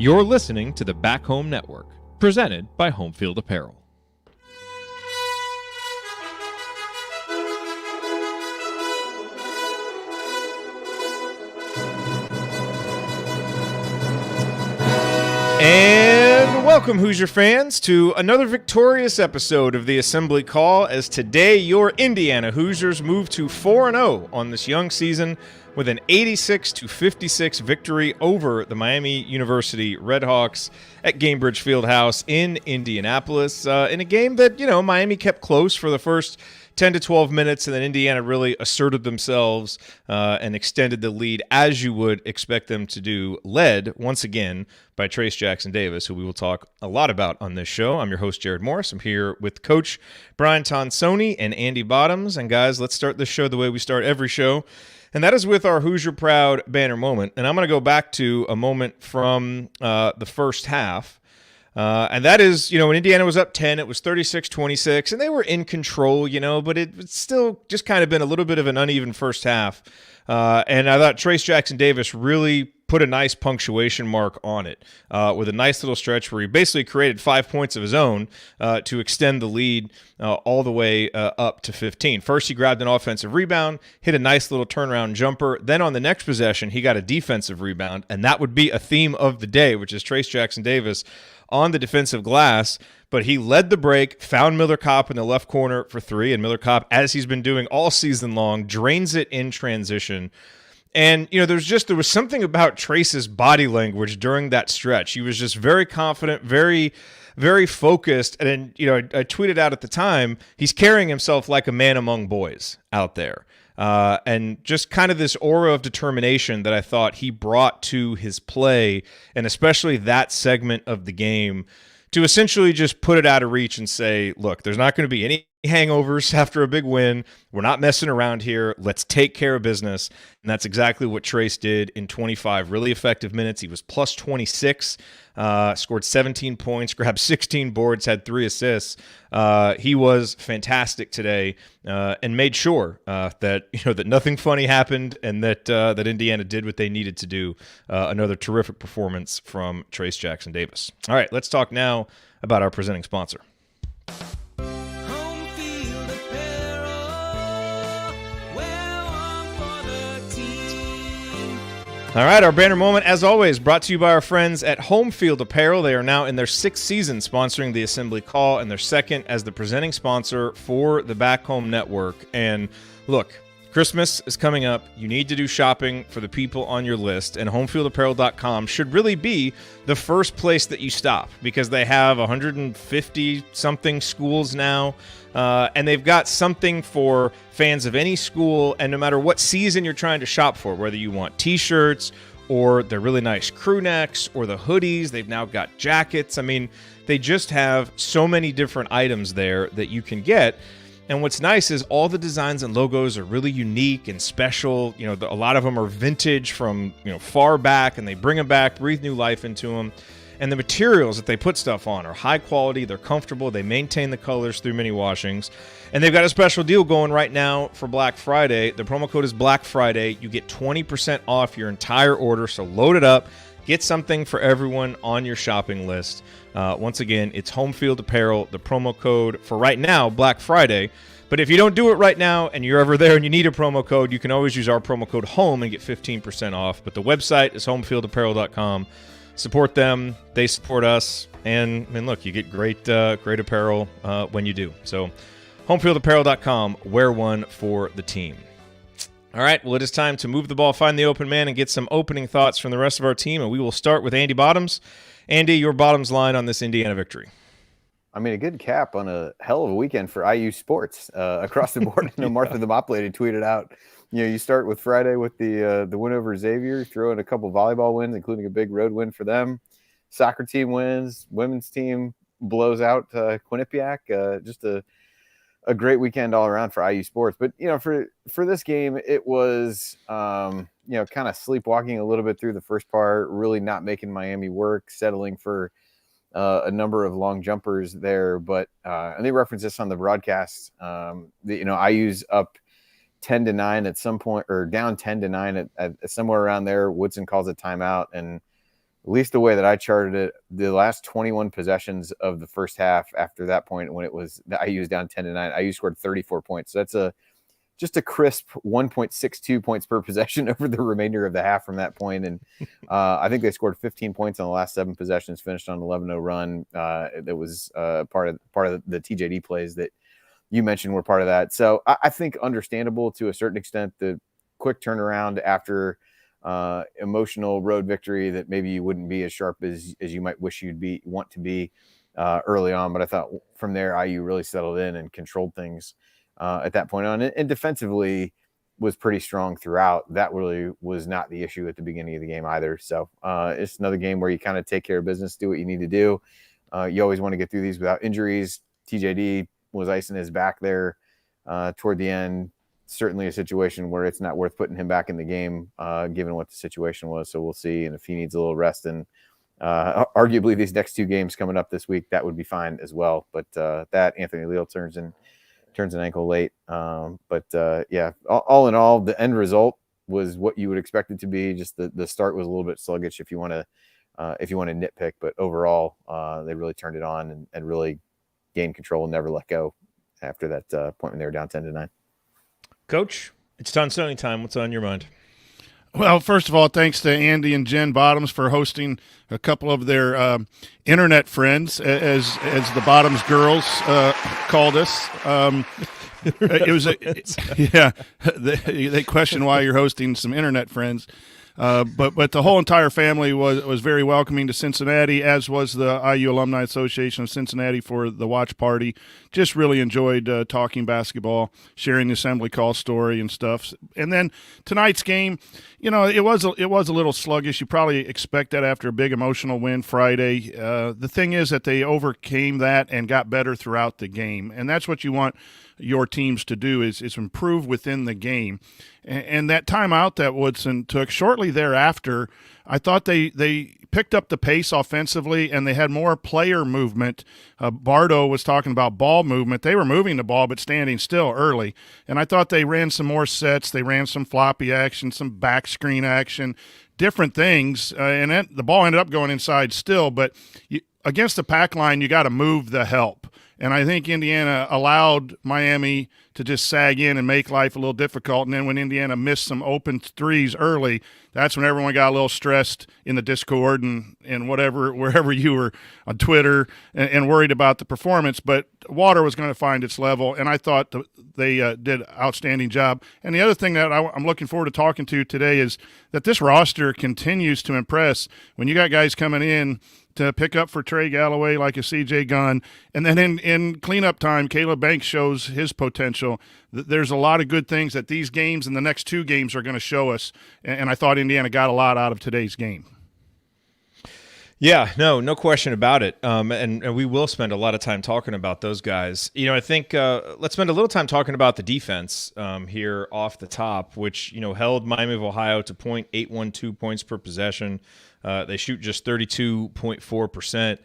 You're listening to the Back Home Network, presented by Homefield Apparel. And welcome, Hoosier fans, to another victorious episode of the Assembly Call, as today your Indiana Hoosiers move to 4-0 on this young season with an 86-56 victory over the Miami University Redhawks at Gainbridge Fieldhouse in Indianapolis, in a game that, Miami kept close for the first 10 to 12 minutes, and then Indiana really asserted themselves and extended the lead as you would expect them to do, led once again by Trayce Jackson-Davis, who we will talk a lot about on this show. I'm your host, Jared Morris. I'm here with Coach Brian Tonsoni and Andy Bottoms. And guys, let's start this show the way we start every show, and that is with our Hoosier Proud banner moment. And I'm going to go back to a moment from the first half. And that is, when Indiana was up 10, it was 36-26, and they were in control, but it's still just kind of been a little bit of an uneven first half. And I thought Trayce Jackson-Davis really put a nice punctuation mark on it with a nice little stretch where he basically created 5 points of his own to extend the lead all the way up to 15. First, he grabbed an offensive rebound, hit a nice little turnaround jumper. Then on the next possession, he got a defensive rebound, and that would be a theme of the day, which is Trayce Jackson-Davis on the defensive glass, but he led the break, found Miller Kopp in the left corner for three, and Miller Kopp, as he's been doing all season long, drains it in transition. And, there was something about Trayce's body language during that stretch. He was just very confident, very, very focused. And, I tweeted out at the time, he's carrying himself like a man among boys out there. And just kind of this aura of determination that I thought he brought to his play, and especially that segment of the game, to essentially just put it out of reach and say, look, there's not going to be any hangovers after a big win. We're not messing around here. Let's take care of business. And that's exactly what Trayce did in 25 really effective minutes. He was plus 26, scored 17 points, grabbed 16 boards, had 3 assists. He was fantastic today, and made sure that nothing funny happened, and that Indiana did what they needed to do. Another terrific performance from Trayce Jackson-Davis. All right, let's talk now about our presenting sponsor. All right, our banner moment, as always, brought to you by our friends at Homefield Apparel. They are now in their 6th season sponsoring the Assembly Call, and their 2nd as the presenting sponsor for the Back Home Network. And look, Christmas is coming up. You need to do shopping for the people on your list, and homefieldapparel.com should really be the first place that you stop, because they have 150-something schools now, and they've got something for fans of any school, and no matter what season you're trying to shop for, whether you want T-shirts or the really nice crew necks or the hoodies, they've now got jackets. I mean, they just have so many different items there that you can get. And what's nice is all the designs and logos are really unique and special. A lot of them are vintage from, far back, and they bring them back, breathe new life into them. And the materials that they put stuff on are high quality, they're comfortable, they maintain the colors through many washings. And they've got a special deal going right now for Black Friday. The promo code is Black Friday. You get 20% off your entire order, so load it up. Get something for everyone on your shopping list. Once again, it's Homefield Apparel, the promo code for right now, Black Friday. But if you don't do it right now and you're ever there and you need a promo code, you can always use our promo code HOME and get 15% off. But the website is homefieldapparel.com. Support them. They support us. And look, you get great apparel when you do. So homefieldapparel.com, wear one for the team. All right, well, it is time to move the ball, find the open man, and get some opening thoughts from the rest of our team. And we will start with Andy Bottoms. Andy, your Bottoms line on this Indiana victory. I mean, a good cap on a hell of a weekend for IU sports across the board. I know Martha the Mop Lady tweeted out, you start with Friday with the win over Xavier, throw in a couple volleyball wins, including a big road win for them. Soccer team wins, women's team blows out Quinnipiac. Just a great weekend all around for IU sports. But, for this game, it was, kind of sleepwalking a little bit through the first part, really not making Miami work, settling for a number of long jumpers there. But, and they referenced this on the broadcast, IU's up 10-9 at some point, or down 10-9 at somewhere around there. Woodson calls a timeout, and at least the way that I charted it, the last 21 possessions of the first half after that point, when it was the IU was down 10-9, IU scored 34 points. So that's just a crisp 1.62 points per possession over the remainder of the half from that point. And I think they scored 15 points on the last 7 possessions, finished on an 11-0 run. That was part of the TJD plays that you mentioned were part of that. So I think understandable to a certain extent, the quick turnaround after emotional road victory that maybe you wouldn't be as sharp as you might wish you'd want to be early on. But I thought from there, IU really settled in and controlled things at that point on, and defensively was pretty strong throughout. That really was not the issue at the beginning of the game either. So it's another game where you kind of take care of business, do what you need to do. You always want to get through these without injuries. TJD was icing his back there toward the end. Certainly a situation where it's not worth putting him back in the game, given what the situation was. So we'll see. And if he needs a little rest, and arguably these next 2 games coming up this week, that would be fine as well. But that Anthony Leal turns an ankle late. Yeah, all in all, the end result was what you would expect it to be. Just the start was a little bit sluggish if you want to nitpick, but overall they really turned it on and really gained control and never let go after that point when they were down 10-9. Coach, it's Ton Stoney time. What's on your mind? Well, first of all, thanks to Andy and Jen Bottoms for hosting a couple of their internet friends, as the Bottoms girls called us. It was they question why you're hosting some internet friends. But the whole entire family was very welcoming to Cincinnati, as was the IU Alumni Association of Cincinnati for the watch party. Just really enjoyed talking basketball, sharing the assembly call story and stuff. And then tonight's game, it was a little sluggish. You probably expect that after a big emotional win Friday. The thing is that they overcame that and got better throughout the game, and that's what you want your teams to do is improve within the game. And that timeout that Woodson took shortly thereafter, I thought they picked up the pace offensively and they had more player movement. Bardo was talking about ball movement. They were moving the ball but standing still early. And I thought they ran some more sets. They ran some floppy action, some back screen action, different things. And then the ball ended up going inside still. But against the pack line, you got to move the help. And I think Indiana allowed Miami to just sag in and make life a little difficult. And then when Indiana missed some open threes early, that's when everyone got a little stressed in the Discord and wherever you were on Twitter and worried about the performance. But water was going to find its level, and I thought they did an outstanding job. And the other thing that I'm looking forward to talking to today is that this roster continues to impress. When you got guys coming in to pick up for Trey Galloway like a CJ Gunn, and then in cleanup time, Caleb Banks shows his potential. There's a lot of good things that these games and the next 2 games are going to show us, and I thought Indiana got a lot out of today's game. Yeah, no question about it. And we will spend a lot of time talking about those guys. I think let's spend a little time talking about the defense here off the top, which, held Miami of Ohio to .812 points per possession. They shoot just 32.4%.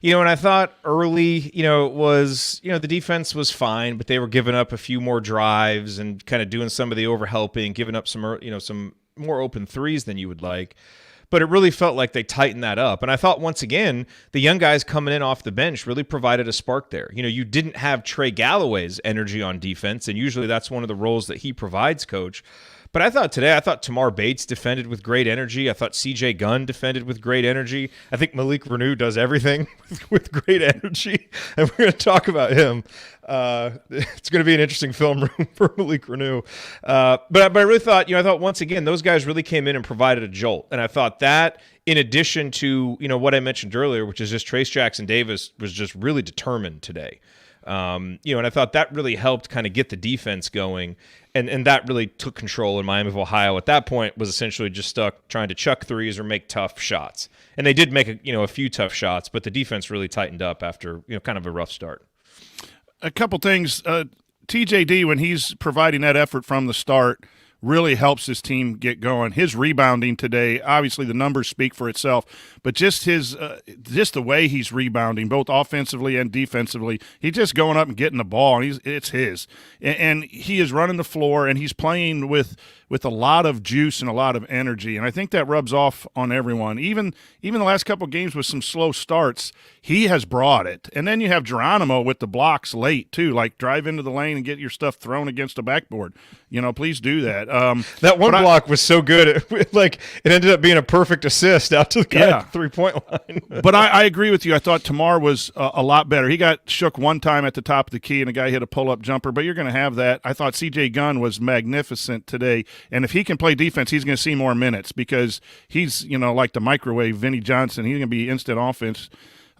And I thought early, it was, the defense was fine, but they were giving up a few more drives and kind of doing some of the overhelping, giving up some, some more open threes than you would like. But it really felt like they tightened that up. And I thought, once again, the young guys coming in off the bench really provided a spark there. You didn't have Trey Galloway's energy on defense, and usually that's one of the roles that he provides, Coach. But I thought Tamar Bates defended with great energy. I thought CJ Gunn defended with great energy. I think Malik Renew does everything with great energy, and we're going to talk about him. It's going to be an interesting film room for Malik Renew. But I really thought, I thought once again, those guys really came in and provided a jolt. And I thought that, in addition to, what I mentioned earlier, which is just Trace Jackson Davis was just really determined today. And I thought that really helped kind of get the defense going, and that really took control. In Miami of Ohio at that point was essentially just stuck trying to chuck threes or make tough shots, and they did make a few tough shots, but the defense really tightened up after kind of a rough start. A couple things, TJD, when he's providing that effort from the start, really helps his team get going. His rebounding today, obviously the numbers speak for itself, but just just the way he's rebounding, both offensively and defensively, he's just going up and getting the ball, and it's his. And he is running the floor, and he's playing with a lot of juice and a lot of energy, and I think that rubs off on everyone. Even the last couple of games with some slow starts, he has brought it. And then you have Geronimo with the blocks late too, like drive into the lane and get your stuff thrown against the backboard. Please do that. That one block was so good, it ended up being a perfect assist out to the guy at the 3-point line. But I agree with you. I thought Tamar was a lot better. He got shook one time at the top of the key, and a guy hit a pull-up jumper, but you're going to have that. I thought C.J. Gunn was magnificent today, and if he can play defense, he's going to see more minutes because he's, like the microwave Vinnie Johnson. He's going to be instant offense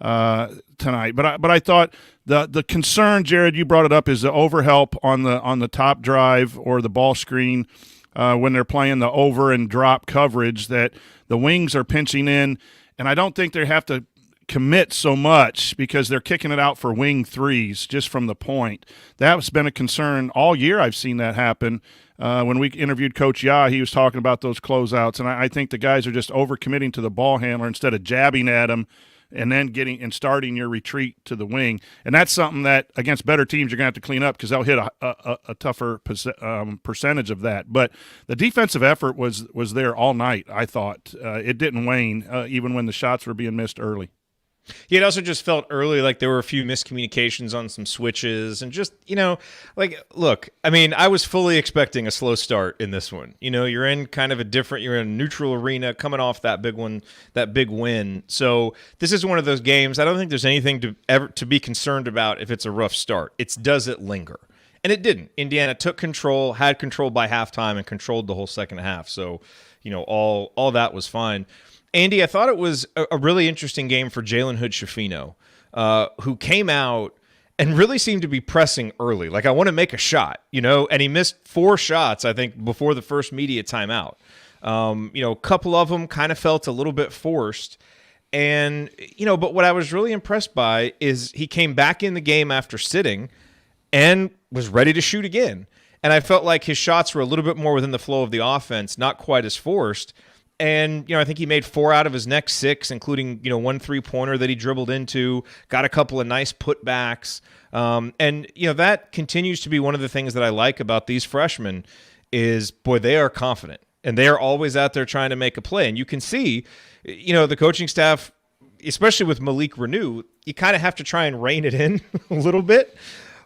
tonight. But I thought the concern, Jared, you brought it up, is the overhelp on the top drive or the ball screen when they're playing the over and drop coverage, that the wings are pinching in, and I don't think they have to commit so much because they're kicking it out for wing threes just from the point. That's been a concern all year. I've seen that happen. When we interviewed Coach Ya, he was talking about those closeouts, and I think the guys are just overcommitting to the ball handler instead of jabbing at him and then starting your retreat to the wing. And that's something that against better teams you're going to have to clean up because they'll hit a tougher percentage of that. But the defensive effort was there all night, I thought. It didn't wane even when the shots were being missed early. Yeah, it also just felt early like there were a few miscommunications on some switches and just, look, I mean, I was fully expecting a slow start in this one. You're in you're in a neutral arena coming off that big win. So this is one of those games. I don't think there's anything to be concerned about if it's a rough start. It's does it linger? And it didn't. Indiana took control, had control by halftime, and controlled the whole second half. So, all that was fine. Andy, I thought it was a really interesting game for Jalen Hood-Schifino, who came out and really seemed to be pressing early. Like, I want to make a shot, and he missed 4 shots, I think, before the first media timeout. A couple of them kind of felt a little bit forced. And, but what I was really impressed by is he came back in the game after sitting and was ready to shoot again. And I felt like his shots were a little bit more within the flow of the offense, not quite as forced. And, I think he made 4 out of his next 6, including, 1 3-pointer that he dribbled into, got a couple of nice putbacks. And, that continues to be one of the things that I like about these freshmen is, boy, they are confident. And they are always out there trying to make a play. And you can see, the coaching staff, especially with Malik Renew, you kind of have to try and rein it in a little bit.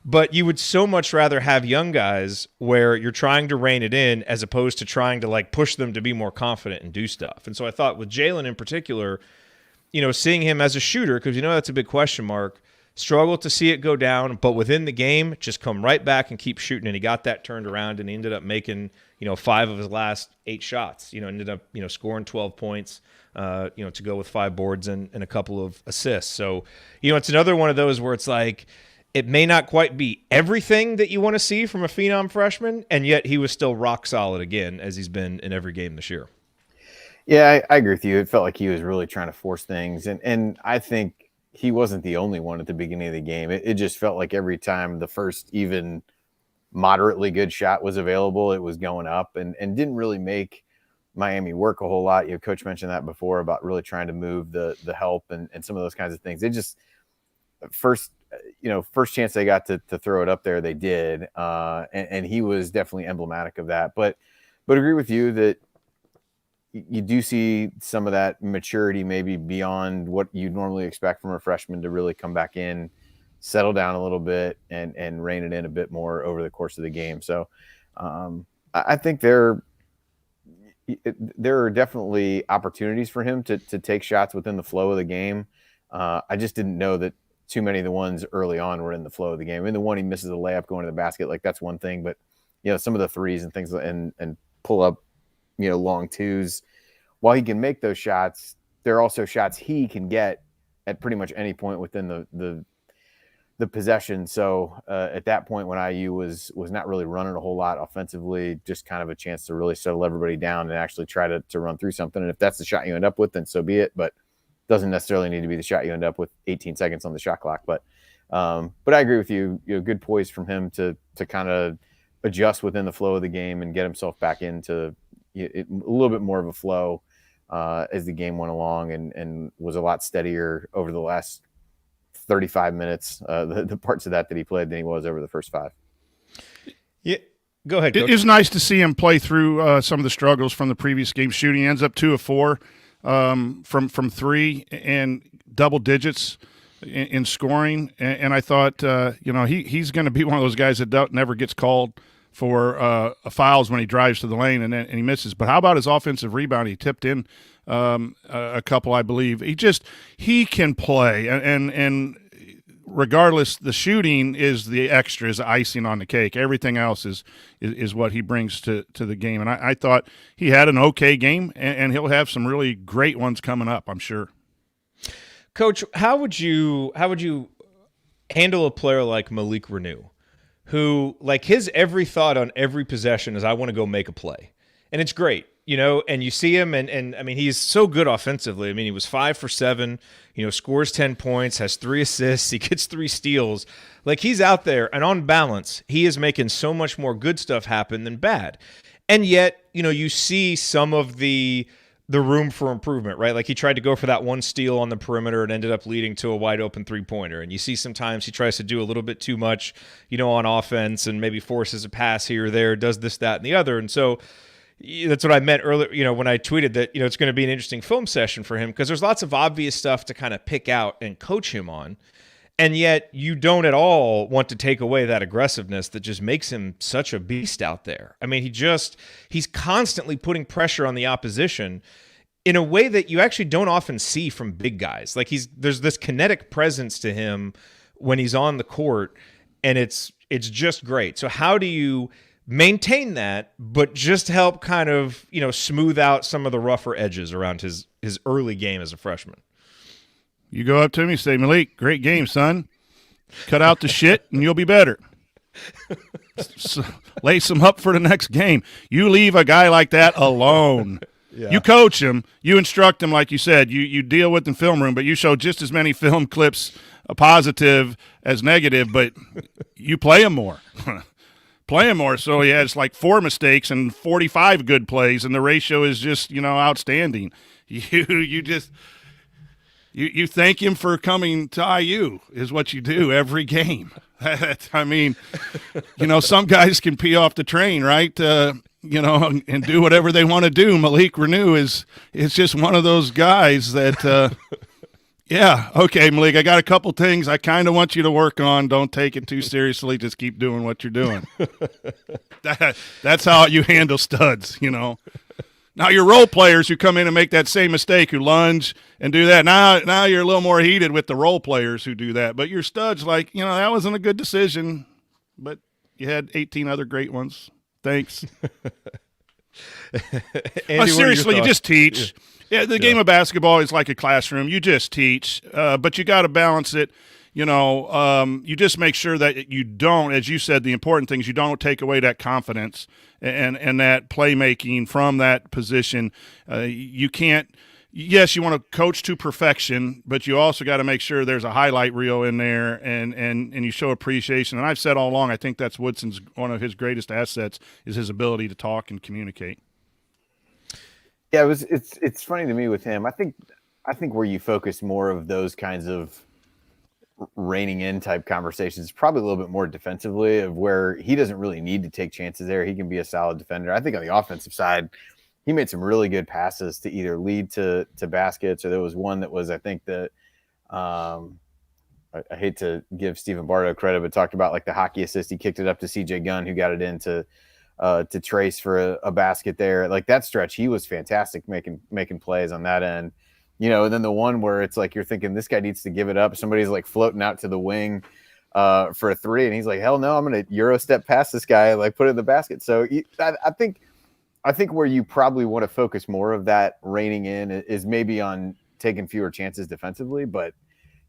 But you would so much rather have young guys where you're trying to rein it in as opposed to trying to push them to be more confident and do stuff. And so I thought with Jalen in particular, seeing him as a shooter, because that's a big question mark, struggle to see it go down, but within the game, just come right back and keep shooting. And he got that turned around and he ended up making, 5 of his last 8 shots, ended up, scoring 12 points, to go with 5 boards and a couple of assists. So, it's another one of those where it's like, it may not quite be everything that you want to see from a phenom freshman, and yet he was still rock solid again, as he's been in every game this year. Yeah, I agree with you. It felt like he was really trying to force things, and I think he wasn't the only one at the beginning of the game. It just felt like every time the first even moderately good shot was available, it was going up and didn't really make Miami work a whole lot. Coach mentioned that before about really trying to move the help and some of those kinds of things. It just first chance they got to throw it up there, they did. And he was definitely emblematic of that. But agree with you that you do see some of that maturity maybe beyond what you normally expect from a freshman to really come back in, settle down a little bit, and rein it in a bit more over the course of the game. So I think there are definitely opportunities for him to take shots within the flow of the game. I just didn't know that too many of the ones early on were in the flow of the game. I mean, the one he misses a layup going to the basket, that's one thing, but some of the threes and things and pull up, long twos, while he can make those shots, there are also shots he can get at pretty much any point within the possession. So at that point when IU was not really running a whole lot offensively, just kind of a chance to really settle everybody down and actually try to run through something. And if that's the shot you end up with, then so be it. But doesn't necessarily need to be the shot you end up with 18 seconds on the shot clock. But I agree with you. Good poise from him to kind of adjust within the flow of the game and get himself back into a little bit more of a flow as the game went along, and was a lot steadier over the last 35 minutes, the parts of that he played, than he was over the first 5. Yeah, go ahead, Coach. It is nice to see him play through some of the struggles from the previous game. Shooting, ends up 2 of 4 from 3 and double digits in scoring. And I thought, he's going to be one of those guys that never gets called for fouls when he drives to the lane and he misses. But how about his offensive rebound? He tipped in a couple, I believe. He can play, and regardless, the shooting is the extra, is the icing on the cake. Everything else is what he brings to the game. And I thought he had an okay game, and he'll have some really great ones coming up, I'm sure. Coach, how would you handle a player like Malik Renew, who, like, his every thought on every possession is, I want to go make a play. And it's great, and you see him, and I mean, he's so good offensively. I mean, he was 5 for 7, scores 10 points, has 3 assists, he gets 3 steals. Like, he's out there, and on balance, he is making so much more good stuff happen than bad. And yet, you see some of the room for improvement, right? Like, he tried to go for that one steal on the perimeter and ended up leading to a wide open 3-pointer. And you see sometimes he tries to do a little bit too much, on offense, and maybe forces a pass here or there, does this, that, and the other. And so that's what I meant earlier, when I tweeted that, it's going to be an interesting film session for him, because there's lots of obvious stuff to kind of pick out and coach him on. And yet you don't at all want to take away that aggressiveness that just makes him such a beast out there. I mean, he's constantly putting pressure on the opposition in a way that you actually don't often see from big guys. Like, there's this kinetic presence to him when he's on the court, and it's just great. So how do you maintain that, but just help kind of, smooth out some of the rougher edges around his early game as a freshman? You go up to me and say, Malik, great game, son. Cut out the shit and you'll be better. So, lace him up for the next game. You leave a guy like that alone. Yeah. You coach him. You instruct him, like you said. You deal with the film room, but you show just as many film clips, positive as negative, but you play him more. Play him more. So he has like 4 mistakes and 45 good plays, and the ratio is just, outstanding. You thank him for coming to IU is what you do every game. I mean, some guys can pee off the train, right? And do whatever they want to do. Malik Renew is just one of those guys that, yeah, okay, Malik, I got a couple things I kind of want you to work on. Don't take it too seriously. Just keep doing what you're doing. That's how you handle studs, Now, your role players who come in and make that same mistake, who lunge and do that, now you're a little more heated with the role players who do that. But your studs, like, that wasn't a good decision, but you had 18 other great ones. Thanks. Andy, seriously, you just teach. Yeah, the game of basketball is like a classroom. You just teach, but you got to balance it. You just make sure that you don't, as you said, the important things, you don't take away that confidence and that playmaking from that position. You can't, yes, you want to coach to perfection, but you also got to make sure there's a highlight reel in there and you show appreciation. And I've said all along, I think that's Woodson's one of his greatest assets is his ability to talk and communicate. Yeah, it's funny to me with him. I think where you focus more of those kinds of reining in type conversations, probably a little bit more defensively, of where he doesn't really need to take chances there. He can be a solid defender. I think on the offensive side, he made some really good passes to either lead to baskets, or there was one that was, I think that I hate to give Stephen Bardo credit, but talked about like the hockey assist. He kicked it up to CJ Gunn, who got it into to Trace for a basket there. Like that stretch, he was fantastic making plays on that end. And then the one where it's like you're thinking this guy needs to give it up. Somebody's like floating out to the wing for a 3, and he's like, hell no, I'm going to Euro step past this guy and like put it in the basket. So I think where you probably want to focus more of that reining in is maybe on taking fewer chances defensively. But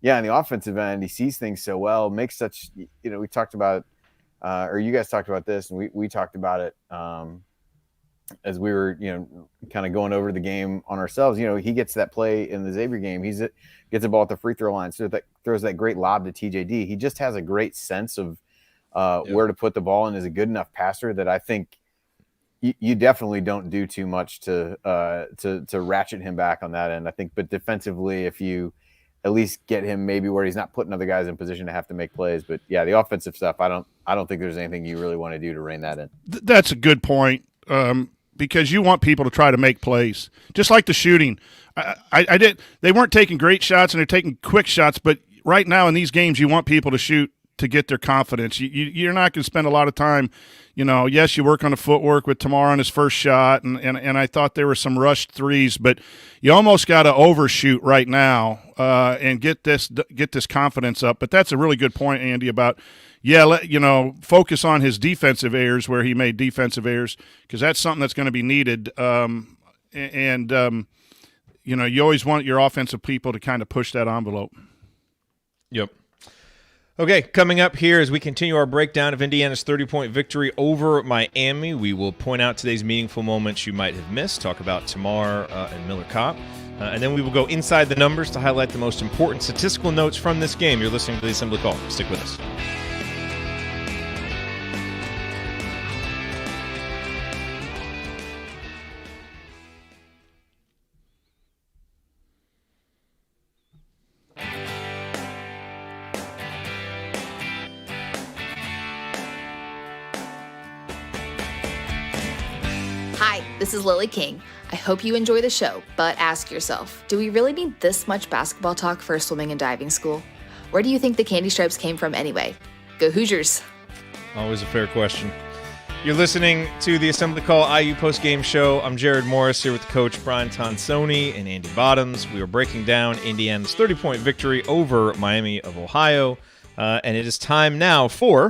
yeah, on the offensive end, he sees things so well, makes such, we talked about, or you guys talked about this, and we talked about it as we were, kind of going over the game on ourselves. He gets that play in the Xavier game. Gets the ball at the free throw line, so that throws that great lob to TJD. He just has a great sense of where to put the ball, and is a good enough passer that I think you definitely don't do too much to ratchet him back on that end. I think, but defensively, if you at least get him maybe where he's not putting other guys in position to have to make plays. But yeah, the offensive stuff, I don't think there's anything you really want to do to rein that in. That's a good point, because you want people to try to make plays, just like the shooting. They weren't taking great shots and they're taking quick shots, but right now in these games, you want people to shoot to get their confidence. You're not going to spend a lot of time, yes, you work on the footwork with Tamar on his first shot, and I thought there were some rushed threes, but you almost got to overshoot right now and get this confidence up. But that's a really good point, Andy, about focus on his defensive errors where he made defensive errors, because that's something that's going to be needed. You always want your offensive people to kind of push that envelope. Yep. Okay, coming up here as we continue our breakdown of Indiana's 30-point victory over Miami, we will point out today's meaningful moments you might have missed, talk about Tamar and Miller Kopp, and then we will go inside the numbers to highlight the most important statistical notes from this game. You're listening to the Assembly Call. Stick with us. Hi, this is Lily King. I hope you enjoy the show, but ask yourself, do we really need this much basketball talk for swimming and diving school? Where do you think the candy stripes came from anyway? Go Hoosiers! Always a fair question. You're listening to the Assembly Call IU Postgame Show. I'm Jared Morris here with Coach Brian Tonsoni and Andy Bottoms. We are breaking down Indiana's 30-point victory over Miami of Ohio, and it is time now for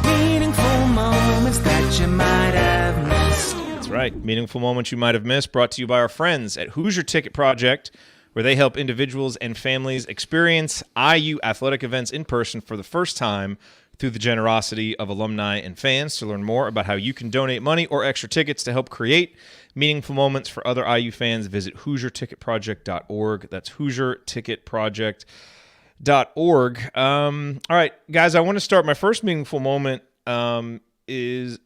Meaningful moments that you might have missed. That's right. Meaningful moments you might have missed, brought to you by our friends at Hoosier Ticket Project, where they help individuals and families experience IU athletic events in person for the first time through the generosity of alumni and fans. To learn more about how you can donate money or extra tickets to help create meaningful moments for other IU fans, visit HoosierTicketProject.org. That's HoosierTicketProject.org. All right, guys, I want to start. My first meaningful moment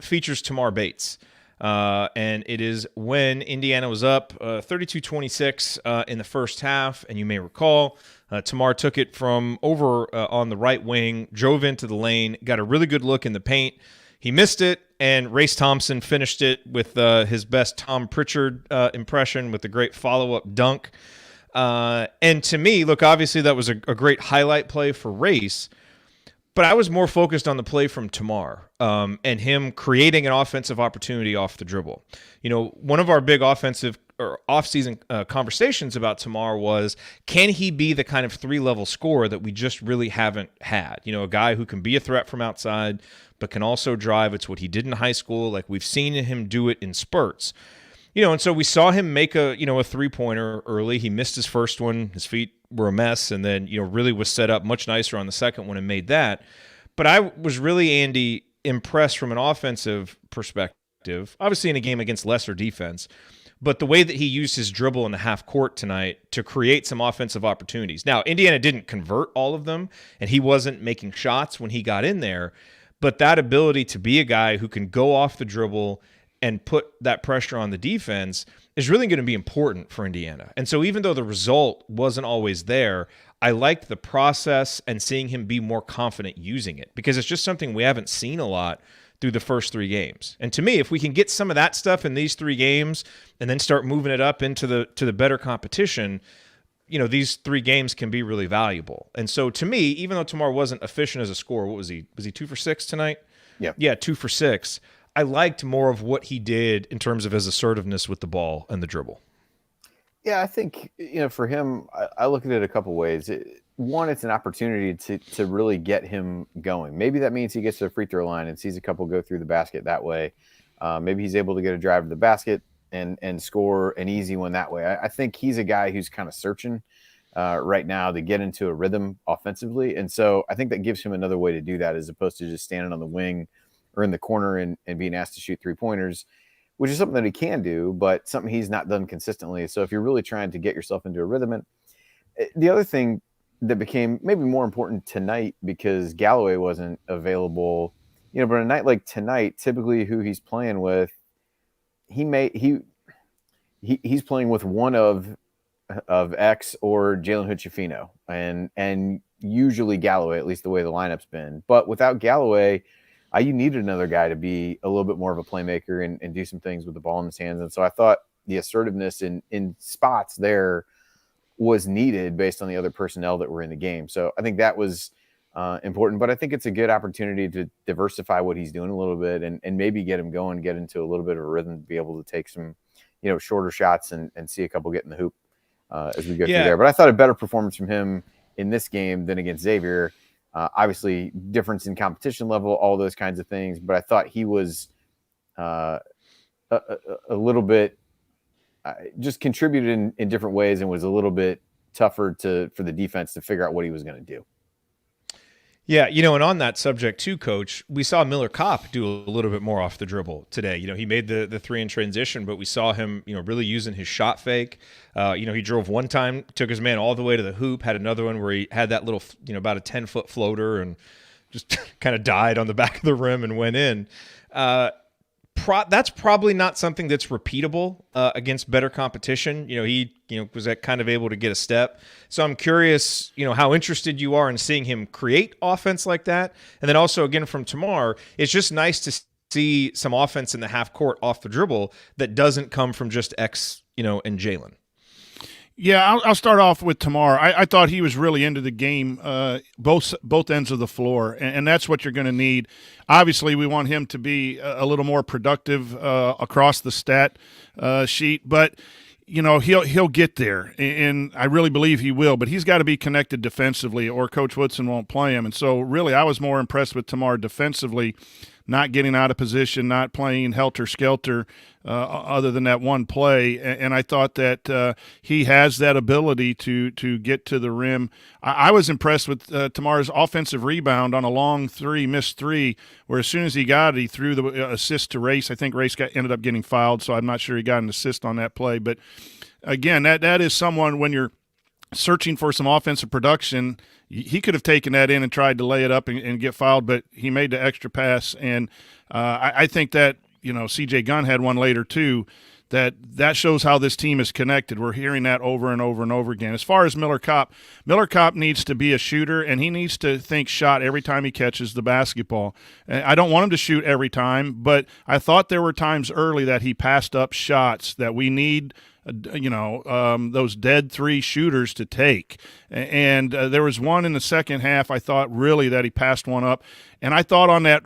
features Tamar Bates. And it is when Indiana was up 32-26 in the first half. And you may recall, Tamar took it from over on the right wing, drove into the lane, got a really good look in the paint. He missed it, and Race Thompson finished it with his best Tom Pritchard impression with a great follow-up dunk. And to me, look, obviously that was a great highlight play for Race. But I was more focused on the play from Tamar and him creating an offensive opportunity off the dribble. One of our big offensive or off-season conversations about Tamar was, can he be the kind of three-level scorer that we just really haven't had? A guy who can be a threat from outside but can also drive. It's what he did in high school. Like, we've seen him do it in spurts. And so we saw him make a three-pointer early. He missed his first one. His feet were a mess, and then, really was set up much nicer on the second one and made that. But I was really, Andy, impressed from an offensive perspective, obviously in a game against lesser defense, but the way that he used his dribble in the half court tonight to create some offensive opportunities. Now, Indiana didn't convert all of them, and he wasn't making shots when he got in there, but that ability to be a guy who can go off the dribble and put that pressure on the defense is really going to be important for Indiana. And so even though the result wasn't always there, I liked the process and seeing him be more confident using it, because it's just something we haven't seen a lot through the first three games. And to me, if we can get some of that stuff in these three games and then start moving it up into the better competition, these three games can be really valuable. And so to me, even though Tamar wasn't efficient as a scorer, what was he? Was he 2 for 6 tonight? Yeah, 2 for 6. I liked more of what he did in terms of his assertiveness with the ball and the dribble. Yeah, I think, for him, I look at it a couple ways. One, it's an opportunity to really get him going. Maybe that means he gets to the free throw line and sees a couple go through the basket that way. Maybe he's able to get a drive to the basket and score an easy one that way. I think he's a guy who's kind of searching right now to get into a rhythm offensively. And so I think that gives him another way to do that, as opposed to just standing on the wing or in the corner and being asked to shoot three-pointers, which is something that he can do, but something he's not done consistently. So if you're really trying to get yourself into a rhythm, and the other thing that became maybe more important tonight, because Galloway wasn't available, but a night like tonight, typically who he's playing with, he's playing with one of X or Jalen Hood-Schifino and usually Galloway, at least the way the lineup's been. But without Galloway, you needed another guy to be a little bit more of a playmaker and do some things with the ball in his hands. And so I thought the assertiveness in spots there was needed based on the other personnel that were in the game. So I think that was important, but I think it's a good opportunity to diversify what he's doing a little bit and maybe get him going, get into a little bit of a rhythm to be able to take some, shorter shots and see a couple get in the hoop as we go through there. But I thought a better performance from him in this game than against Xavier. Obviously, difference in competition level, all those kinds of things. But I thought he was a little bit just contributed in different ways and was a little bit tougher for the defense to figure out what he was going to do. Yeah, and on that subject too, Coach, we saw Miller Kopp do a little bit more off the dribble today. He made the three in transition, but we saw him, really using his shot fake. He drove one time, took his man all the way to the hoop, had another one where he had that little, about a 10-foot floater and just kind of died on the back of the rim and went in. That's probably not something that's repeatable against better competition. He was kind of able to get a step. So I'm curious, how interested you are in seeing him create offense like that. And then also, again, from Tamar, it's just nice to see some offense in the half court off the dribble that doesn't come from just X, and Jalen. Yeah, I'll start off with Tamar. I thought he was really into the game, both ends of the floor, and that's what you're going to need. Obviously, we want him to be a little more productive across the stat sheet, but he'll get there, and I really believe he will. But he's got to be connected defensively, or Coach Woodson won't play him. And so, really, I was more impressed with Tamar defensively, not getting out of position, not playing helter-skelter other than that one play. And I thought that he has that ability to get to the rim. I was impressed with Tamar's offensive rebound on a long missed three, where as soon as he got it, he threw the assist to Race. I think Race ended up getting fouled, so I'm not sure he got an assist on that play. But, again, that is someone, when you're searching for some offensive production, he could have taken that in and tried to lay it up and get fouled, but he made the extra pass. And I think that, C.J. Gunn had one later too, that shows how this team is connected. We're hearing that over and over and over again. As far as Miller Kopp needs to be a shooter, and he needs to think shot every time he catches the basketball. I don't want him to shoot every time, but I thought there were times early that he passed up shots that we need those dead three shooters to take. And there was one in the second half, I thought really that he passed one up. And I thought on that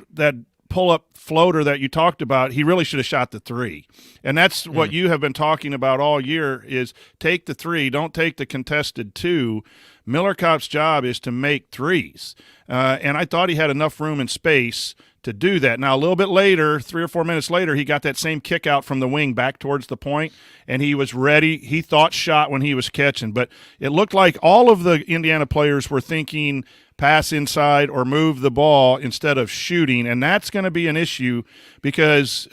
pull-up floater that you talked about, he really should have shot the three. And that's what you have been talking about all year is take the three, don't take the contested two. Miller Kopp's job is to make threes. And I thought he had enough room and space to do that. Now, a little bit later, 3 or 4 minutes later, he got that same kick out from the wing back towards the point, and he was ready. He thought shot when he was catching, but it looked like all of the Indiana players were thinking pass inside or move the ball instead of shooting, and that's going to be an issue because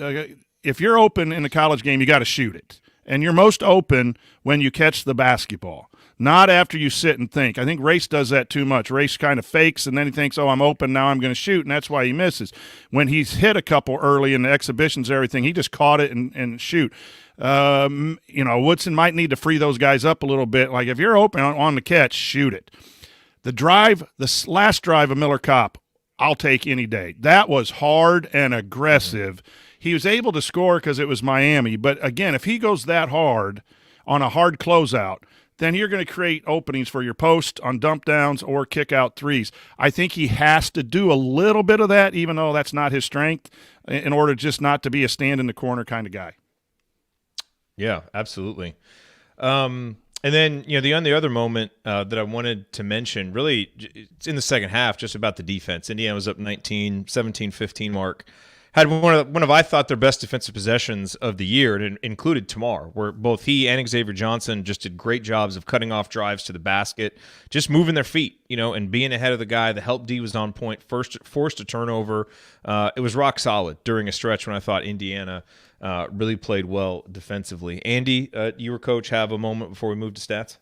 if you're open in a college game, you got to shoot it, and you're most open when you catch the basketball. Not after you sit and think. I think Race does that too much. Race kind of fakes, and then he thinks, I'm open, now I'm going to shoot, and that's why he misses. When he's hit a couple early in the exhibitions and everything, he just caught it and shoot. Woodson might need to free those guys up a little bit. Like, if you're open on the catch, shoot it. The last drive of Miller Kopp, I'll take any day. That was hard and aggressive. He was able to score because it was Miami, but, again, if he goes that hard on a hard closeout, then you're going to create openings for your post on dump downs or kick out threes. I think he has to do a little bit of that, even though that's not his strength, in order just not to be a stand in the corner kind of guy. Yeah, absolutely. And then, the other moment that I wanted to mention, really, it's in the second half, just about the defense. Indiana was up 17-15 mark. Had one of I thought their best defensive possessions of the year, and it included Tamar, where both he and Xavier Johnson just did great jobs of cutting off drives to the basket, just moving their feet, and being ahead of the guy. The help D was on point, forced a turnover. It was rock solid during a stretch when I thought Indiana really played well defensively. Andy, you or Coach have a moment before we move to stats?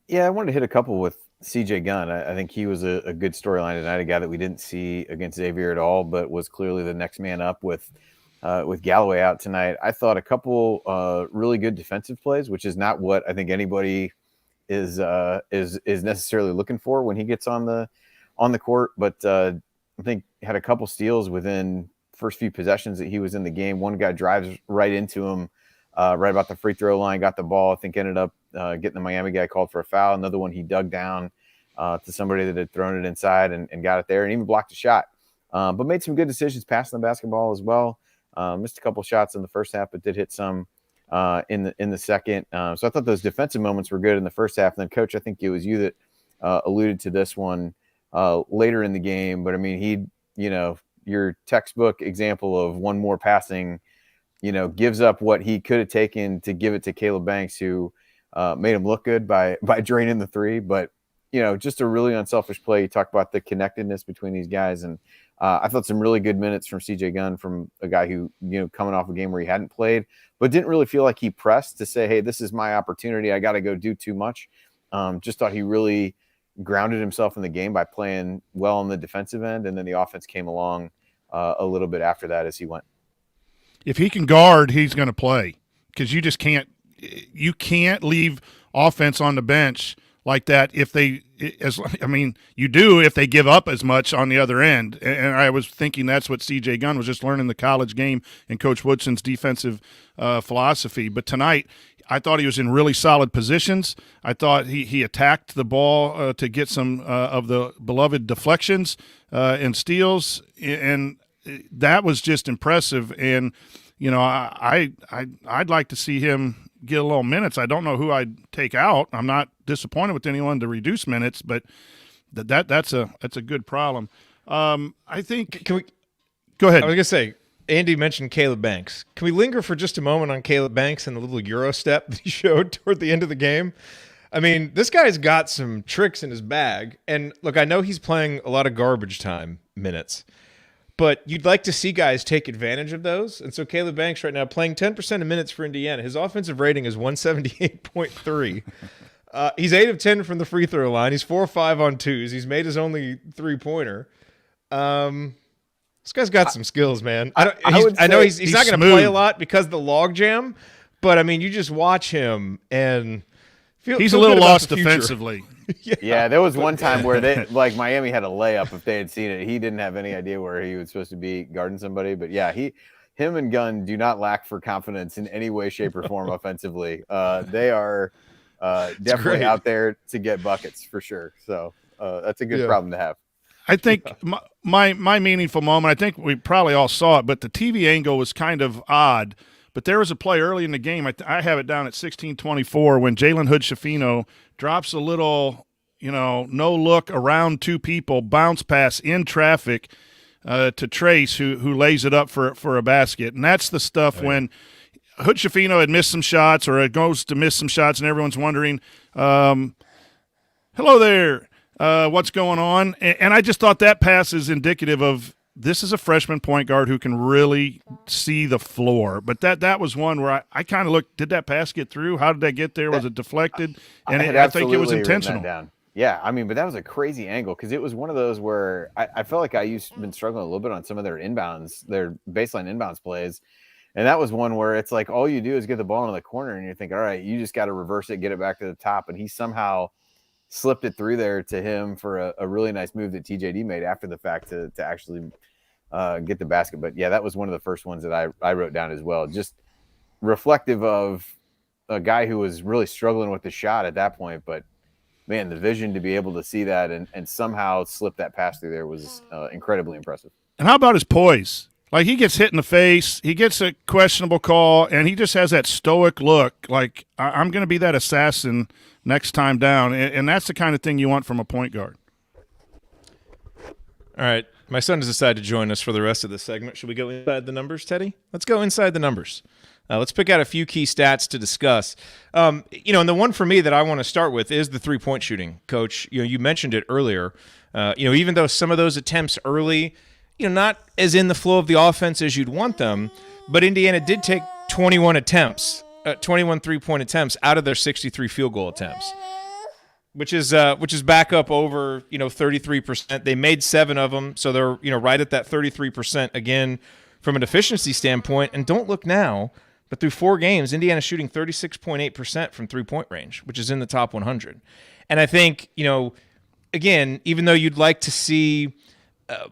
Yeah, I wanted to hit a couple with CJ Gunn. I think he was a good storyline tonight, a guy that we didn't see against Xavier at all, but was clearly the next man up with Galloway out tonight. I thought a couple really good defensive plays, which is not what I think anybody is necessarily looking for when he gets on the court. But I think had a couple steals within first few possessions that he was in the game. One guy drives right into him, right about the free throw line, got the ball. I think ended up getting the Miami guy called for a foul. Another one he dug down to somebody that had thrown it inside and got it there, and even blocked a shot. But made some good decisions passing the basketball as well. Missed a couple shots in the first half, but did hit some in the second. So I thought those defensive moments were good in the first half. And then, Coach, I think it was you that alluded to this one later in the game. But I mean, your textbook example of one more passing, gives up what he could have taken to give it to Caleb Banks, who made him look good by draining the three. But, just a really unselfish play. You talk about the connectedness between these guys. And I thought some really good minutes from CJ Gunn, from a guy who, coming off a game where he hadn't played, but didn't really feel like he pressed to say, hey, this is my opportunity. I got to go do too much. Just thought he really grounded himself in the game by playing well on the defensive end. And then the offense came along a little bit after that as he went. If he can guard, he's going to play, because you just can't leave offense on the bench like that you do if they give up as much on the other end. And I was thinking that's what CJ Gunn was just learning the college game and Coach Woodson's defensive philosophy. But tonight, I thought he was in really solid positions. I thought he attacked the ball to get some of the beloved deflections and steals, and that was just impressive. And I'd like to see him get a little minutes. I don't know who I'd take out. I'm not disappointed with anyone to reduce minutes, but that's a good problem. I think. Can we go ahead? I was gonna say, Andy mentioned Caleb Banks. Can we linger for just a moment on Caleb Banks and the little Euro step that he showed toward the end of the game? I mean, this guy's got some tricks in his bag. And look, I know he's playing a lot of garbage time minutes, but you'd like to see guys take advantage of those. And so Caleb Banks right now playing 10% of minutes for Indiana. His offensive rating is 178.3. He's 8 of 10 from the free throw line. He's 4 of 5 on twos. He's made his only three-pointer. This guy's got some skills, man. I know he's not going to play a lot because of the log jam, but I mean, you just watch him and he's a little lost defensively. Yeah, there was one time where Miami had a layup if they had seen it. He didn't have any idea where he was supposed to be guarding somebody. But yeah, him and Gunn do not lack for confidence in any way, shape, or form offensively. They are definitely out there to get buckets for sure. So that's a good problem to have. I think my meaningful moment, I think we probably all saw it, but the TV angle was kind of odd. But there was a play early in the game, I have it down at 16:24, when Jalen Hood-Schifino drops a little, no look around two people, bounce pass in traffic to Trace, who lays it up for a basket. And that's the stuff when Hood-Schifino had missed some shots, or it goes to miss some shots, and everyone's wondering, hello there. What's going on? And I just thought that pass is indicative of this is a freshman point guard who can really see the floor. But that was one where I kind of looked, did that pass get through? How did that get there? Was it deflected? And I think it was intentional. Yeah, I mean, but that was a crazy angle because it was one of those where I felt like IU's been struggling a little bit on some of their baseline inbounds plays. And that was one where it's like all you do is get the ball in the corner and you think, all right, you just got to reverse it, get it back to the top. And he somehow slipped it through there to him for a really nice move that TJD made after the fact to actually get the basket. But yeah, that was one of the first ones that I wrote down as well. Just reflective of a guy who was really struggling with the shot at that point. But man, the vision to be able to see that and somehow slip that pass through there was incredibly impressive. And how about his poise? Like, he gets hit in the face, he gets a questionable call, and he just has that stoic look, like, I'm going to be that assassin next time down. And that's the kind of thing you want from a point guard. All right. My son has decided to join us for the rest of the segment. Should we go inside the numbers, Teddy? Let's go inside the numbers. Let's pick out a few key stats to discuss. And the one for me that I want to start with is the three-point shooting. Coach, you mentioned it earlier. Even though some of those attempts early, not as in the flow of the offense as you'd want them, but Indiana did take 21 three-point attempts out of their 63 field goal attempts. which is back up over 33%. They made 7 of them, so they're right at that 33% again from an efficiency standpoint. And don't look now, but through 4 games, Indiana's shooting 36.8% from 3-point range, which is in the top 100. And I think again, even though you'd like to see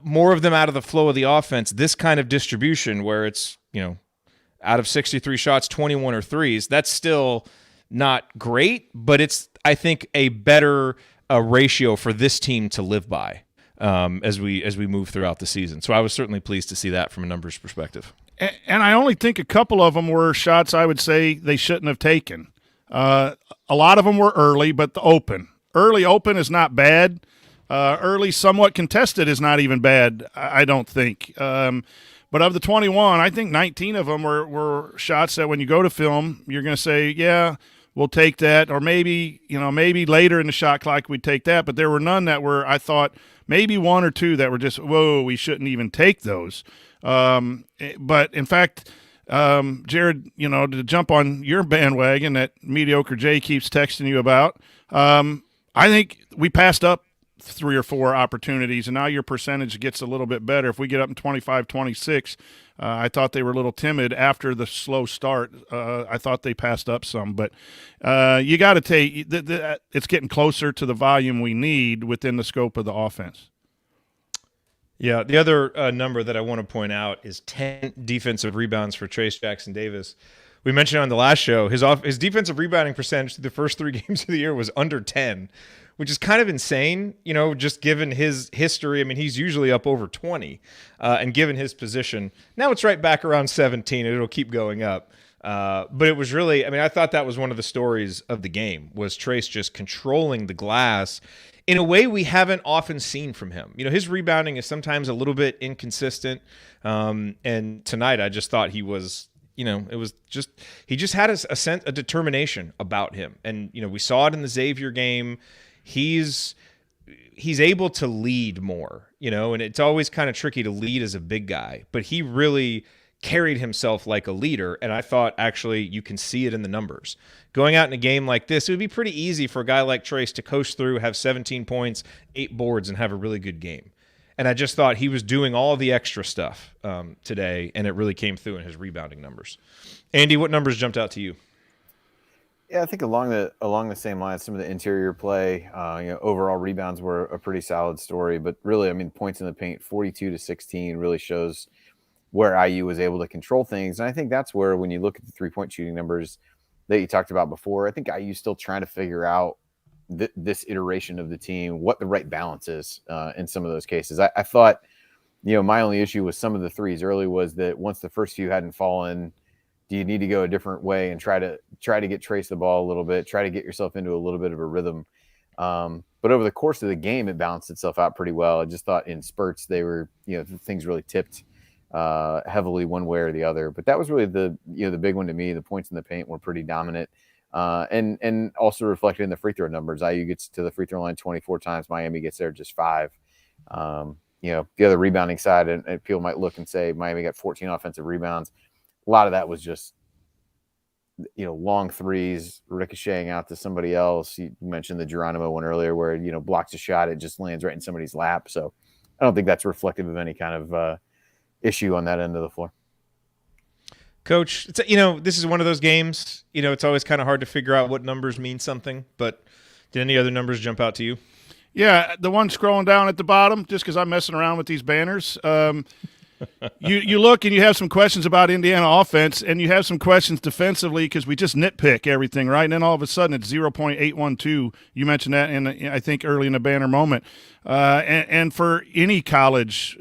more of them out of the flow of the offense, this kind of distribution where it's out of 63 shots, 21 are threes, that's still not great, but it's, I think, a better ratio for this team to live by as we move throughout the season. So I was certainly pleased to see that from a numbers perspective. And I only think a couple of them were shots I would say they shouldn't have taken. A lot of them were early, but the early open is not bad. Early somewhat contested is not even bad, I don't think. But of the 21, I think 19 of them were shots that when you go to film, you're going to say, yeah, we'll take that. Or maybe later in the shot clock we'd take that. But there were none that were, I thought, maybe 1 or 2 that were just, whoa, we shouldn't even take those. But in fact, Jared, to jump on your bandwagon that Mediocre Jay keeps texting you about, I think we passed up 3 or 4 opportunities, and now your percentage gets a little bit better. If we get up in 25-26, I thought they were a little timid after the slow start. I thought they passed up some, but you got to take it's getting closer to the volume we need within the scope of the offense. Yeah, the other number that I want to point out is 10 defensive rebounds for Trayce Jackson-Davis. We mentioned on the last show, his defensive rebounding percentage through the first 3 games of the year was under 10, which is kind of insane, just given his history. I mean, he's usually up over 20, and given his position. Now it's right back around 17, and it'll keep going up. But it was really, I thought that was one of the stories of the game, was Trayce just controlling the glass in a way we haven't often seen from him. His rebounding is sometimes a little bit inconsistent, and tonight I just thought he was, it was just, he just had a determination about him. And, we saw it in the Xavier game. He's able to lead more, and it's always kind of tricky to lead as a big guy, but he really carried himself like a leader, and I thought actually you can see it in the numbers. Going out in a game like this, it would be pretty easy for a guy like Trayce to coast through, have 17 points, 8 boards, and have a really good game. And I just thought he was doing all the extra stuff today, and it really came through in his rebounding numbers. Andy, what numbers jumped out to you? Yeah, I think along the same lines, some of the interior play, overall rebounds were a pretty solid story. But really, points in the paint, 42-16, really shows where IU was able to control things. And I think that's where, when you look at the 3-point shooting numbers that you talked about before, I think IU's still trying to figure out this iteration of the team, what the right balance is in some of those cases. I thought, my only issue with some of the threes early was that once the first few hadn't fallen, do you need to go a different way and try to get Trayce the ball a little bit, try to get yourself into a little bit of a rhythm? But over the course of the game, it balanced itself out pretty well. I just thought in spurts they were, things really tipped heavily one way or the other. But that was really the big one to me. The points in the paint were pretty dominant, and also reflected in the free throw numbers. IU gets to the free throw line 24 times. Miami gets there just 5. The other rebounding side, and people might look and say Miami got 14 offensive rebounds. A lot of that was just, long threes ricocheting out to somebody else. You mentioned the Geronimo one earlier where, blocks a shot, it just lands right in somebody's lap. So I don't think that's reflective of any kind of issue on that end of the floor. Coach, this is one of those games, it's always kind of hard to figure out what numbers mean something, but did any other numbers jump out to you? Yeah, the one scrolling down at the bottom, just because I'm messing around with these banners. You look and you have some questions about Indiana offense, and you have some questions defensively because we just nitpick everything, right? And then all of a sudden it's 0.812. You mentioned that I think early in the banner moment. And for any college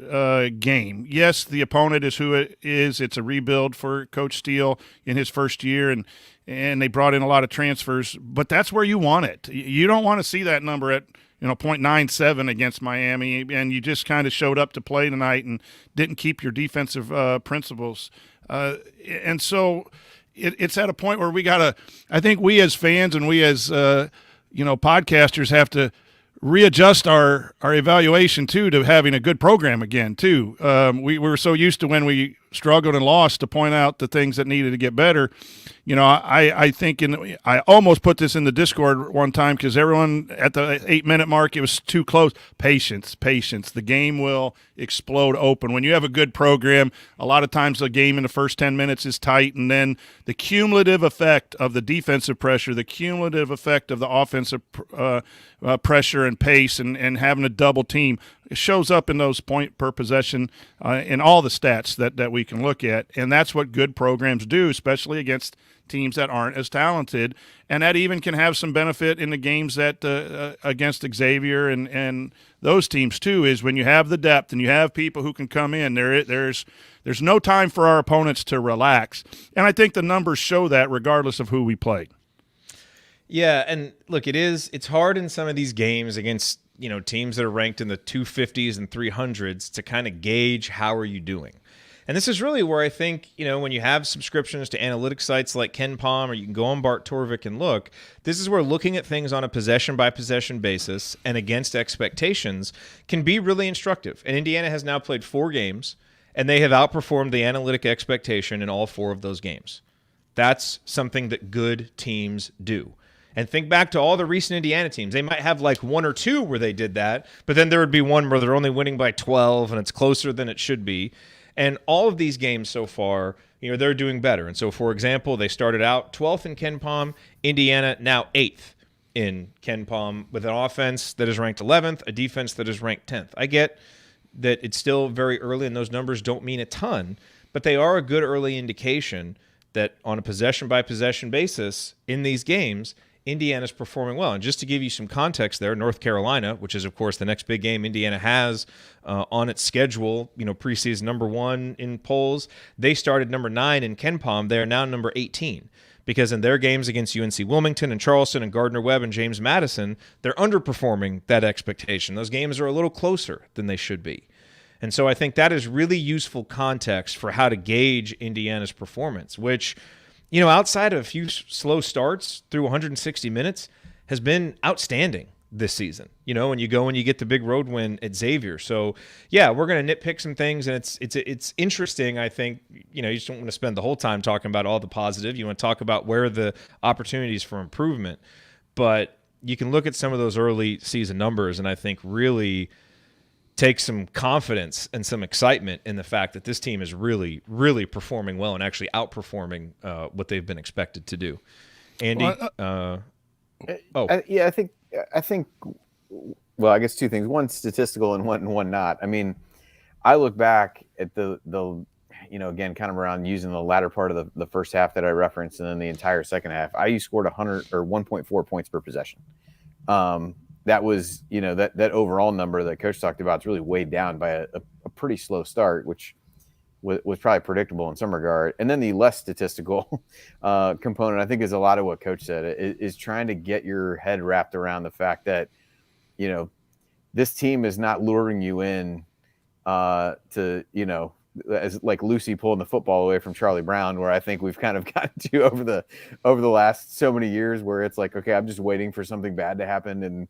game, yes, the opponent is who it is. It's a rebuild for Coach Steele in his first year, and they brought in a lot of transfers. But that's where you want it. You don't want to see that number at 0.97 against Miami, and you just kind of showed up to play tonight and didn't keep your defensive principles. And so it's at a point where we got to – I think we as fans and we as, podcasters have to readjust our evaluation, too, to having a good program again, too. We were so used to when we struggled and lost to point out the things that needed to get better. I think I almost put this in the Discord one time because everyone at the 8-minute mark, it was too close. Patience. The game will explode open. When you have a good program, a lot of times the game in the first 10 minutes is tight, and then the cumulative effect of the defensive pressure, the cumulative effect of the offensive pressure and pace and having a double team, it shows up in those point per possession in all the stats that we can look at. And that's what good programs do, especially against teams that aren't as talented. And that even can have some benefit in the games that against Xavier and those teams too, is when you have the depth and you have people who can come in, there's no time for our opponents to relax. And I think the numbers show that regardless of who we play. Yeah, and look, it's hard in some of these games against, teams that are ranked in the 250s and 300s to kind of gauge how are you doing. And this is really where I think, when you have subscriptions to analytics sites like KenPom, or you can go on Bart Torvik and look, this is where looking at things on a possession-by-possession basis and against expectations can be really instructive. And Indiana has now played 4 games, and they have outperformed the analytic expectation in all 4 of those games. That's something that good teams do. And think back to all the recent Indiana teams. They might have like 1 or 2 where they did that, but then there would be one where they're only winning by 12 and it's closer than it should be. And all of these games so far, they're doing better. And so, for example, they started out 12th in KenPom, Indiana now 8th in KenPom with an offense that is ranked 11th, a defense that is ranked 10th. I get that it's still very early and those numbers don't mean a ton, but they are a good early indication that on a possession-by-possession basis in these games, Indiana's performing well. And just to give you some context there, North Carolina, which is, of course, the next big game Indiana has on its schedule, preseason number 1 in polls, they started number 9 in KenPom. They are now number 18 because in their games against UNC Wilmington and Charleston and Gardner-Webb and James Madison, they're underperforming that expectation. Those games are a little closer than they should be. And so I think that is really useful context for how to gauge Indiana's performance, which – outside of a few slow starts through 160 minutes, has been outstanding this season. When you go and you get the big road win at Xavier. So, yeah, we're going to nitpick some things, and it's interesting. I think you just don't want to spend the whole time talking about all the positive. You want to talk about where the opportunities for improvement. But you can look at some of those early season numbers, and I think really take some confidence and some excitement in the fact that this team is really, really performing well and actually outperforming what they've been expected to do. Andy? I think. Well, I guess 2 things. One statistical and one not. I mean, I look back at the again, kind of around using the latter part of the first half that I referenced, and then the entire second half. IU scored 100 or 1.4 points per possession. That was, that overall number that Coach talked about is really weighed down by a pretty slow start, which was probably predictable in some regard. And then the less statistical component, I think, is a lot of what Coach said, is trying to get your head wrapped around the fact that, this team is not luring you in to, as like Lucy pulling the football away from Charlie Brown, where I think we've kind of gotten to over the last so many years, where it's like, okay, I'm just waiting for something bad to happen, and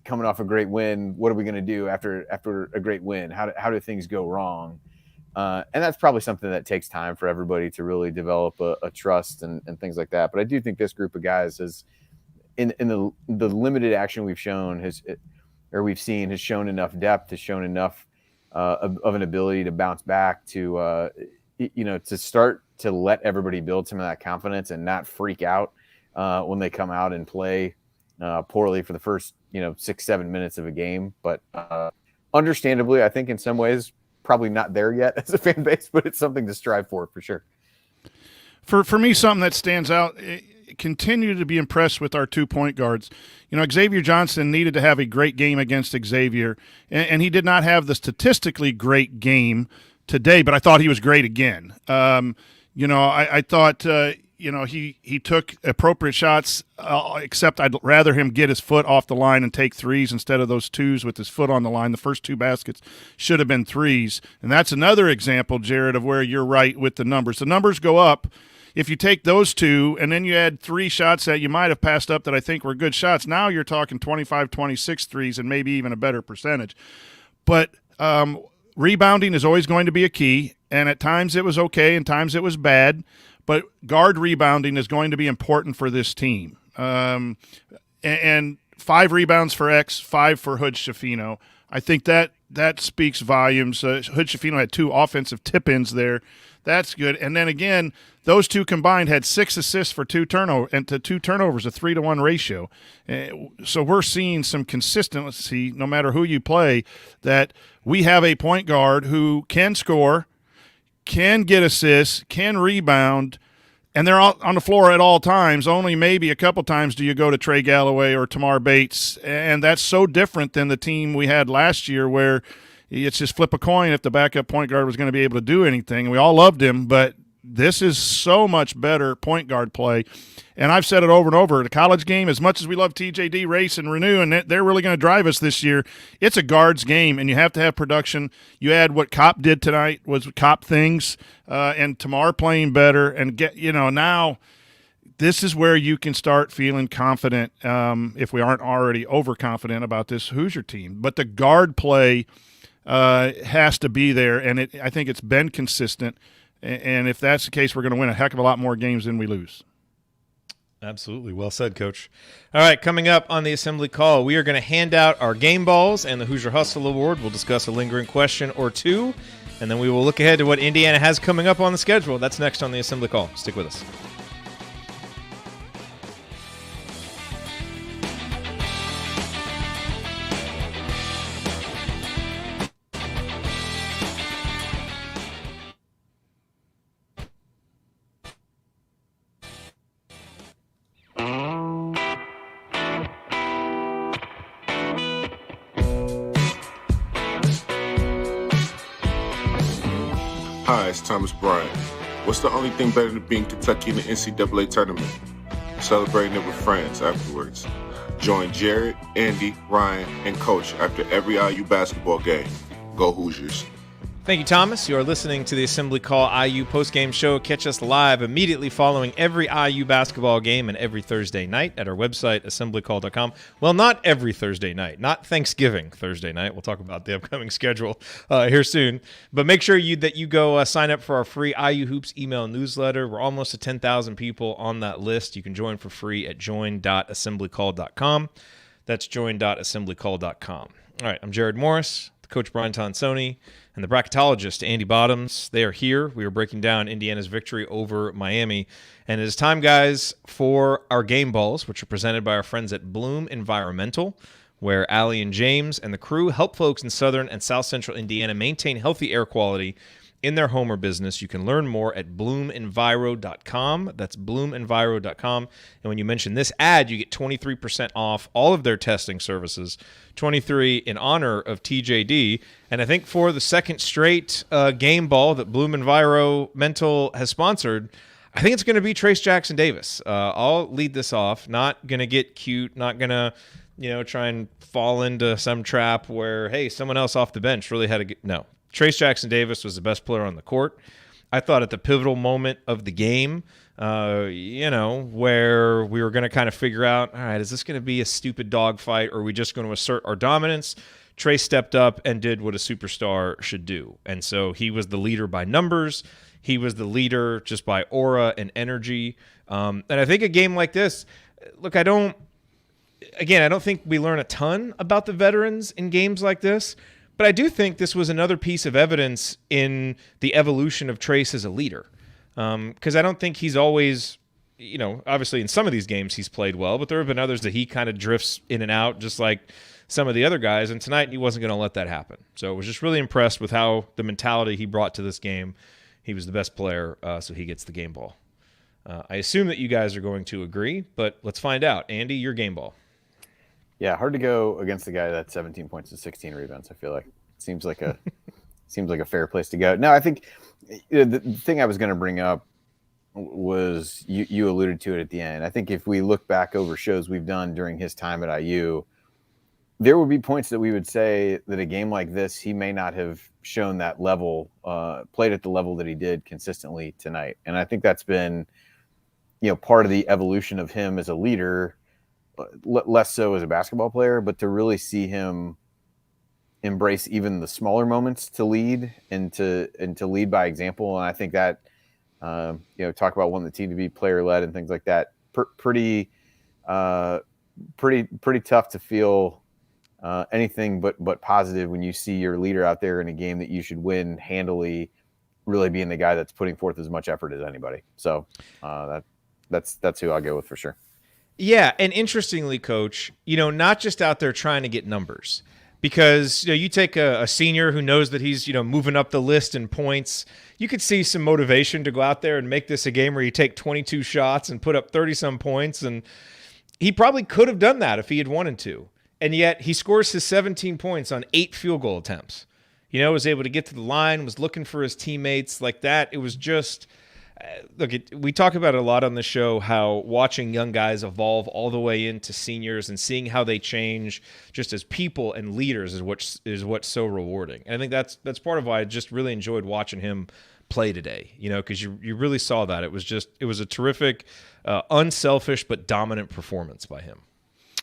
coming off a great win, what are we going to do after a great win? How do things go wrong? And that's probably something that takes time for everybody to really develop a trust and things like that. But I do think this group of guys has, in the limited action we've shown, has shown enough depth, has shown enough of an ability to bounce back, to to start to let everybody build some of that confidence and not freak out when they come out and play poorly for the first 6-7 minutes of a game. But understandably, I think in some ways probably not there yet as a fan base, but it's something to strive for sure. For me, something that stands out, continue to be impressed with our 2 point guards. Xavier Johnson needed to have a great game against Xavier, and he did not have the statistically great game today, but I thought he was great again. I thought he took appropriate shots, except I'd rather him get his foot off the line and take threes instead of those twos with his foot on the line. The first 2 baskets should have been threes. And that's another example, Jared, of where you're right with the numbers. The numbers go up. If you take those 2 and then you add 3 shots that you might have passed up that I think were good shots, now you're talking 25, 26 threes and maybe even a better percentage. But rebounding is always going to be a key, and at times it was okay and times it was bad, but guard rebounding is going to be important for this team. And 5 rebounds for X, 5 for Hood Schifino. I think that speaks volumes. Hood Schifino had 2 offensive tip-ins there. That's good. And then again, those 2 combined had 6 assists for 2 turnovers, and to 2 turnovers, a 3-to-1 ratio. So we're seeing some consistency, no matter who you play, that we have a point guard who can score, can get assists, can rebound, and they're all on the floor at all times. Only maybe a couple times do you go to Trey Galloway or Tamar Bates, and that's so different than the team we had last year where it's just flip a coin if the backup point guard was going to be able to do anything. We all loved him, but this is so much better point guard play. And I've said it over and over, the college game, as much as we love TJD, Race, and Renew, and they're really going to drive us this year, it's a guards game, and you have to have production. You add what Kopp did tonight was Kopp things, and Tamar playing better, and now this is where you can start feeling confident if we aren't already overconfident about this Hoosier team. But the guard play has to be there, and I think it's been consistent. And if that's the case, we're going to win a heck of a lot more games than we lose. Absolutely. Well said, Coach. All right, coming up on the Assembly Call, we are going to hand out our game balls and the Hoosier Hustle Award. We'll discuss a lingering question or two, and then we will look ahead to what Indiana has coming up on the schedule. That's next on the Assembly Call. Stick with us. Hi, it's Thomas Bryant. What's the only thing better than being Kentucky in the NCAA tournament? Celebrating it with friends afterwards. Join Jared, Andy, Ryan, and Coach after every IU basketball game. Go Hoosiers. Thank you, Thomas. You are listening to the Assembly Call IU postgame show. Catch us live immediately following every IU basketball game and every Thursday night at our website, assemblycall.com. Well, not every Thursday night, not Thanksgiving Thursday night. We'll talk about the upcoming schedule here soon. But make sure that you go sign up for our free IU Hoops email newsletter. We're almost to 10,000 people on that list. You can join for free at join.assemblycall.com. That's join.assemblycall.com. All right, I'm Jared Morris, the Coach Brian Tonsoni, and the bracketologist, Andy Bottoms. They are here. We are breaking down Indiana's victory over Miami. And it is time, guys, for our game balls, which are presented by our friends at Bloom Environmental, where Allie and James and the crew help folks in southern and south central Indiana maintain healthy air quality in their home or business. You can learn more at bloomenviro.com. That's bloomenviro.com. And when you mention this ad, you get 23% off all of their testing services, 23 in honor of TJD. And I think for the second straight game ball that Bloom Environmental has sponsored, I think it's going to be Trace Jackson Davis. I'll lead this off. Not going to get cute, not going to, try and fall into some trap where, hey, someone else off the bench really had to get. No. Trace Jackson Davis was the best player on the court. I thought at the pivotal moment of the game, where we were going to kind of figure out, all right, is this going to be a stupid dogfight or are we just going to assert our dominance? Trace stepped up and did what a superstar should do. And so he was the leader by numbers. He was the leader just by aura and energy. And I think a game like this, look, I don't think we learn a ton about the veterans in games like this. But I do think this was another piece of evidence in the evolution of Trace as a leader. Because I don't think he's always, obviously in some of these games he's played well, but there have been others that he kind of drifts in and out, just like some of the other guys. And tonight he wasn't going to let that happen. So I was just really impressed with how the mentality he brought to this game. He was the best player, so he gets the game ball. I assume that you guys are going to agree, but let's find out. Andy, your game ball. Yeah, hard to go against the guy that's 17 points and 16 rebounds. I feel like it seems like a fair place to go. No, I think the thing I was going to bring up was you alluded to it at the end. I think if we look back over shows we've done during his time at IU, there would be points that we would say that a game like this, he may not have shown that level, played at the level that he did consistently tonight. And I think that's been, part of the evolution of him as a leader. Less so as a basketball player, but to really see him embrace even the smaller moments to lead and to lead by example. And I think that talk about wanting the team to be player led and things like that. Pretty tough to feel anything but positive when you see your leader out there in a game that you should win handily, really being the guy that's putting forth as much effort as anybody. So that's who I'll go with for sure. Yeah, and interestingly, Coach, not just out there trying to get numbers, because you take a senior who knows that he's moving up the list in points. You could see some motivation to go out there and make this a game where you take 22 shots and put up 30-some points, and he probably could have done that if he had wanted to. And yet he scores his 17 points on 8 field goal attempts. Was able to get to the line, was looking for his teammates like that. It was just look, we talk about it a lot on the show, how watching young guys evolve all the way into seniors and seeing how they change just as people and leaders is what's so rewarding. And I think that's part of why I just really enjoyed watching him play today, because you really saw that. It was a terrific, unselfish but dominant performance by him.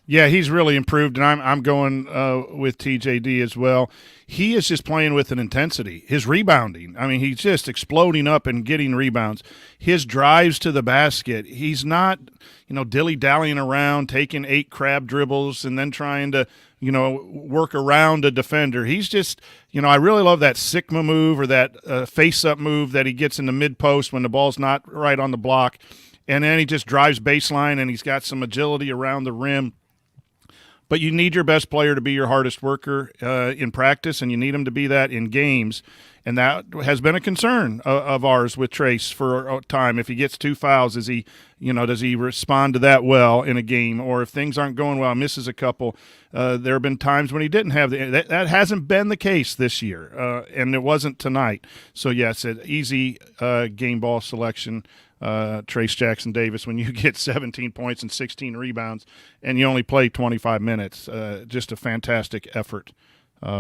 Yeah, he's really improved, and I'm going with TJD as well. He is just playing with an intensity. His rebounding, he's just exploding up and getting rebounds. His drives to the basket, he's not, dilly-dallying around, taking 8 crab dribbles and then trying to, work around a defender. He's just, I really love that Sigma move or that face-up move that he gets in the mid-post when the ball's not right on the block. And then he just drives baseline, and he's got some agility around the rim. But you need your best player to be your hardest worker in practice, and you need him to be that in games. And that has been a concern of ours with Trace for a time. If he gets 2 fouls, does he respond to that well in a game? Or if things aren't going well, misses a couple. There have been times when he didn't have that hasn't been the case this year, and it wasn't tonight. So, yes, an easy game ball selection. Trace Jackson Davis, when you get 17 points and 16 rebounds and you only play 25 minutes, just a fantastic effort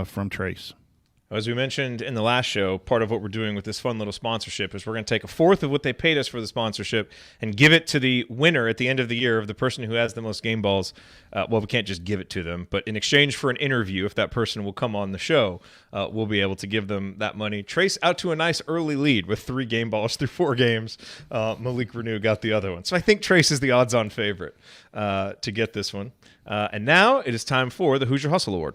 from Trace. As we mentioned in the last show, part of what we're doing with this fun little sponsorship is we're going to take a fourth of what they paid us for the sponsorship and give it to the winner at the end of the year of the person who has the most game balls. We can't just give it to them, but in exchange for an interview, if that person will come on the show, we'll be able to give them that money. Trace out to a nice early lead with 3 game balls through 4 games. Malik Renew got the other one. So I think Trace is the odds-on favorite to get this one. And now it is time for the Hoosier Hustle Award.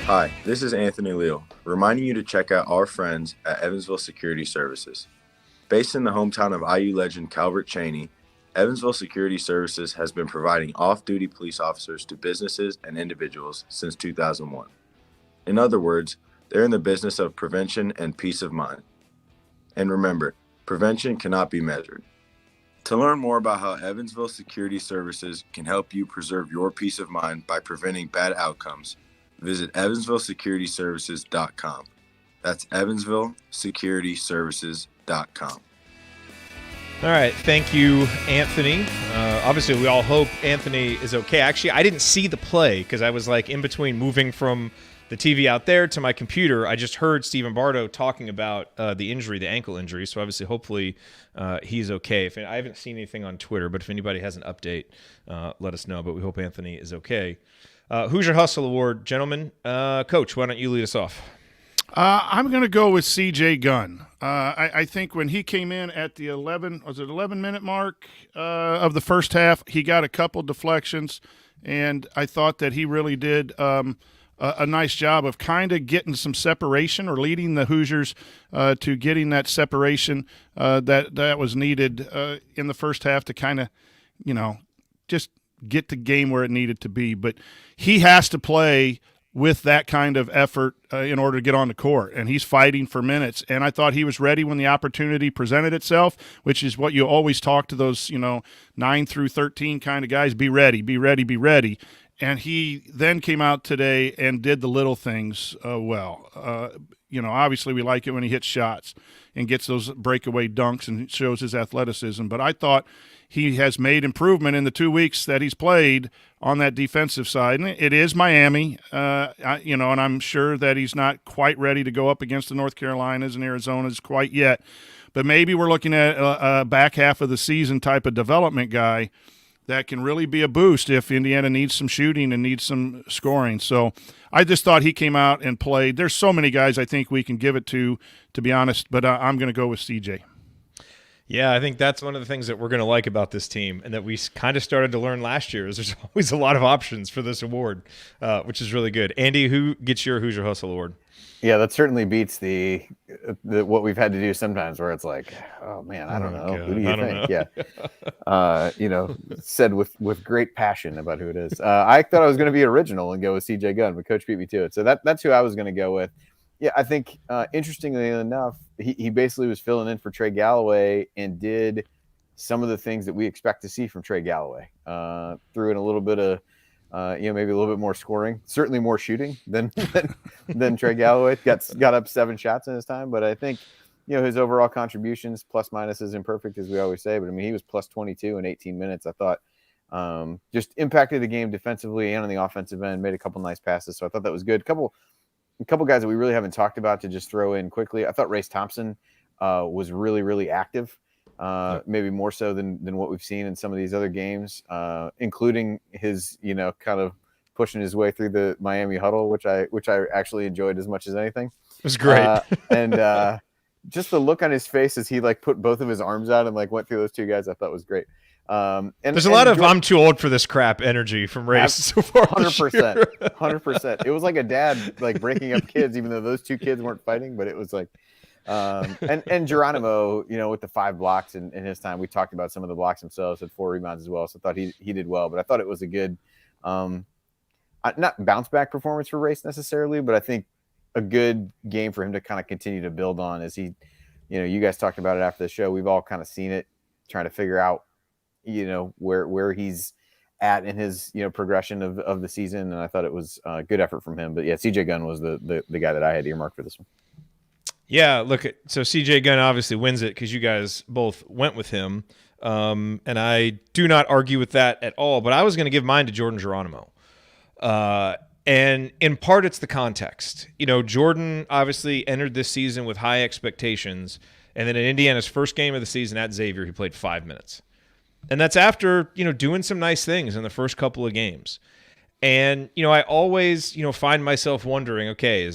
Hi, this is Anthony Leal, reminding you to check out our friends at Evansville Security Services. Based in the hometown of IU legend Calvert Chaney, Evansville Security Services has been providing off-duty police officers to businesses and individuals since 2001. In other words, they're in the business of prevention and peace of mind. And remember, prevention cannot be measured. To learn more about how Evansville Security Services can help you preserve your peace of mind by preventing bad outcomes, visit evansvillesecurityservices.com. That's evansvillesecurityservices.com. All right. Thank you, Anthony. Obviously, we all hope Anthony is okay. Actually, I didn't see the play because I was in between moving from the TV out there to my computer. I just heard Stephen Bardo talking about the injury, the ankle injury. So obviously, hopefully, he's okay. I haven't seen anything on Twitter, but if anybody has an update, let us know. But we hope Anthony is okay. Hoosier Hustle Award, gentlemen. Coach, why don't you lead us off? I'm going to go with C.J. Gunn. I think when he came in at the 11-minute mark of the first half, he got a couple deflections, and I thought that he really did a nice job of kind of getting some separation or leading the Hoosiers to getting that separation that was needed in the first half to kind of, just get the game where it needed to be. But he has to play with that kind of effort in order to get on the court, and he's fighting for minutes. And I thought he was ready when the opportunity presented itself, which is what you always talk to those 9 through 13 kind of guys, be ready, be ready, be ready. And he then came out today and did the little things well. Obviously we like it when he hits shots and gets those breakaway dunks and shows his athleticism. But I thought he has made improvement in the 2 weeks that he's played on that defensive side. And it is Miami, and I'm sure that he's not quite ready to go up against the North Carolinas and Arizonas quite yet. But maybe we're looking at a back half of the season type of development guy that can really be a boost if Indiana needs some shooting and needs some scoring. So I just thought he came out and played. There's so many guys I think we can give it to be honest, but I'm going to go with CJ. Yeah, I think that's one of the things that we're going to like about this team and that we kind of started to learn last year is there's always a lot of options for this award, which is really good. Andy, who gets your Hoosier Hustle Award? Yeah, that certainly beats the what we've had to do sometimes where it's like, oh man, I don't know. God, Who do you think? Yeah. Said with great passion about who it is. I thought I was going to be original and go with CJ Gunn, but Coach beat me to it. So that's who I was going to go with. Yeah, I think interestingly enough, he basically was filling in for Trey Galloway and did some of the things that we expect to see from Trey Galloway. Threw in a little bit of maybe a little bit more scoring, certainly more shooting than Trey Galloway. Got up 7 shots in his time, but I think his overall contributions plus minus is imperfect as we always say. But I mean, he was plus 22 in 18 minutes. I thought just impacted the game defensively and on the offensive end. Made a couple nice passes, so I thought that was good. A couple guys that we really haven't talked about to just throw in quickly. I thought Race Thompson was really, really active, maybe more so than what we've seen in some of these other games, including his, kind of pushing his way through the Miami huddle, which I actually enjoyed as much as anything. It was great. And just the look on his face as he put both of his arms out and went through those two guys, I thought was great. And there's a lot of I'm too old for this crap energy from Race so far. 100%. 100%. It was like a dad breaking up kids, even though those two kids weren't fighting, but it was like and Geronimo, with the 5 blocks in his time. We talked about some of the blocks themselves, had 4 rebounds as well. So I thought he did well, but I thought it was a good not bounce back performance for Race necessarily, but I think a good game for him to kind of continue to build on as he, you guys talked about it after the show. We've all kind of seen it, trying to figure out where he's at in his progression of the season, and I thought it was a good effort from him. But yeah, CJ Gunn was the guy that I had earmarked for this one. Yeah, so CJ Gunn obviously wins it because you guys both went with him, and I do not argue with that at all. But I was going to give mine to Jordan Geronimo, and in part it's the context. Jordan obviously entered this season with high expectations, and then in Indiana's first game of the season at Xavier, he played 5 minutes. And that's after, doing some nice things in the first couple of games. And, I always, find myself wondering, okay,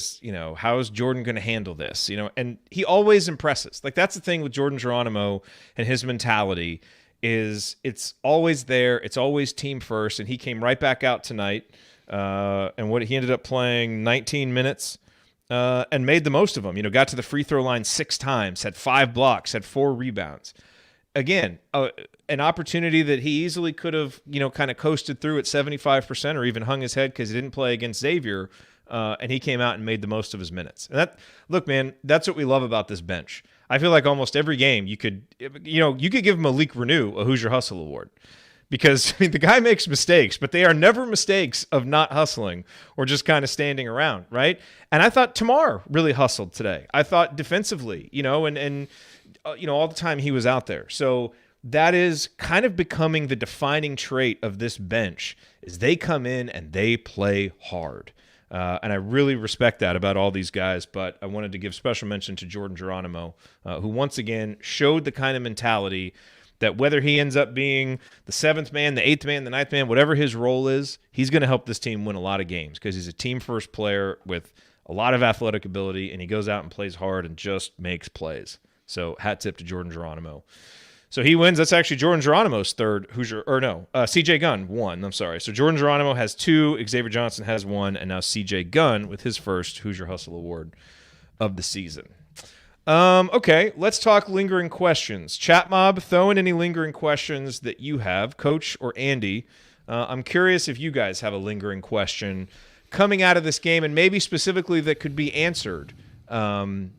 how is Jordan going to handle this? And he always impresses. That's the thing with Jordan Geronimo and his mentality is it's always there. It's always team first. And he came right back out tonight. And he ended up playing 19 minutes and made the most of them. Got to the free throw line 6 times, had 5 blocks, had 4 rebounds. Again, an opportunity that he easily could have, kind of coasted through at 75% or even hung his head because he didn't play against Xavier, and he came out and made the most of his minutes. And look, man, that's what we love about this bench. I feel like almost every game you could give Malik Renew a Hoosier Hustle Award because the guy makes mistakes, but they are never mistakes of not hustling or just kind of standing around, right? And I thought Tamar really hustled today. I thought defensively, and all the time he was out there. So that is kind of becoming the defining trait of this bench is they come in and they play hard. And I really respect that about all these guys, but I wanted to give special mention to Jordan Geronimo, who once again showed the kind of mentality that whether he ends up being the 7th man, the 8th man, the 9th man, whatever his role is, he's going to help this team win a lot of games because he's a team-first player with a lot of athletic ability, and he goes out and plays hard and just makes plays. So hat tip to Jordan Geronimo. So he wins. That's actually Jordan Geronimo's third Hoosier, CJ Gunn won. I'm sorry. So Jordan Geronimo has 2, Xavier Johnson has 1, and now CJ Gunn with his first Hoosier Hustle Award of the season. Okay, let's talk lingering questions. Chat mob, throw in any lingering questions that you have, Coach or Andy. I'm curious if you guys have a lingering question coming out of this game, and maybe specifically that could be answered in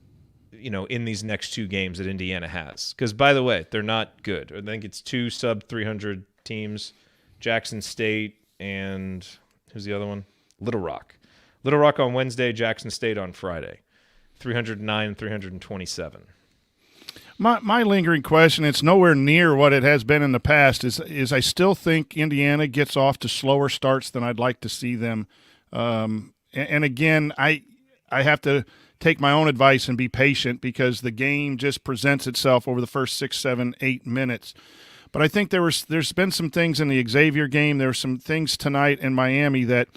these next 2 games that Indiana has. Because, by the way, they're not good. I think it's 2 sub-300 teams, Jackson State and who's the other one? Little Rock. Little Rock on Wednesday, Jackson State on Friday. 309 and 327. My lingering question, it's nowhere near what it has been in the past, is I still think Indiana gets off to slower starts than I'd like to see them. And again, I have to take my own advice and be patient because the game just presents itself over the first 6, 7, 8 minutes. But I think there's been some things in the Xavier game. There were some things tonight in Miami that,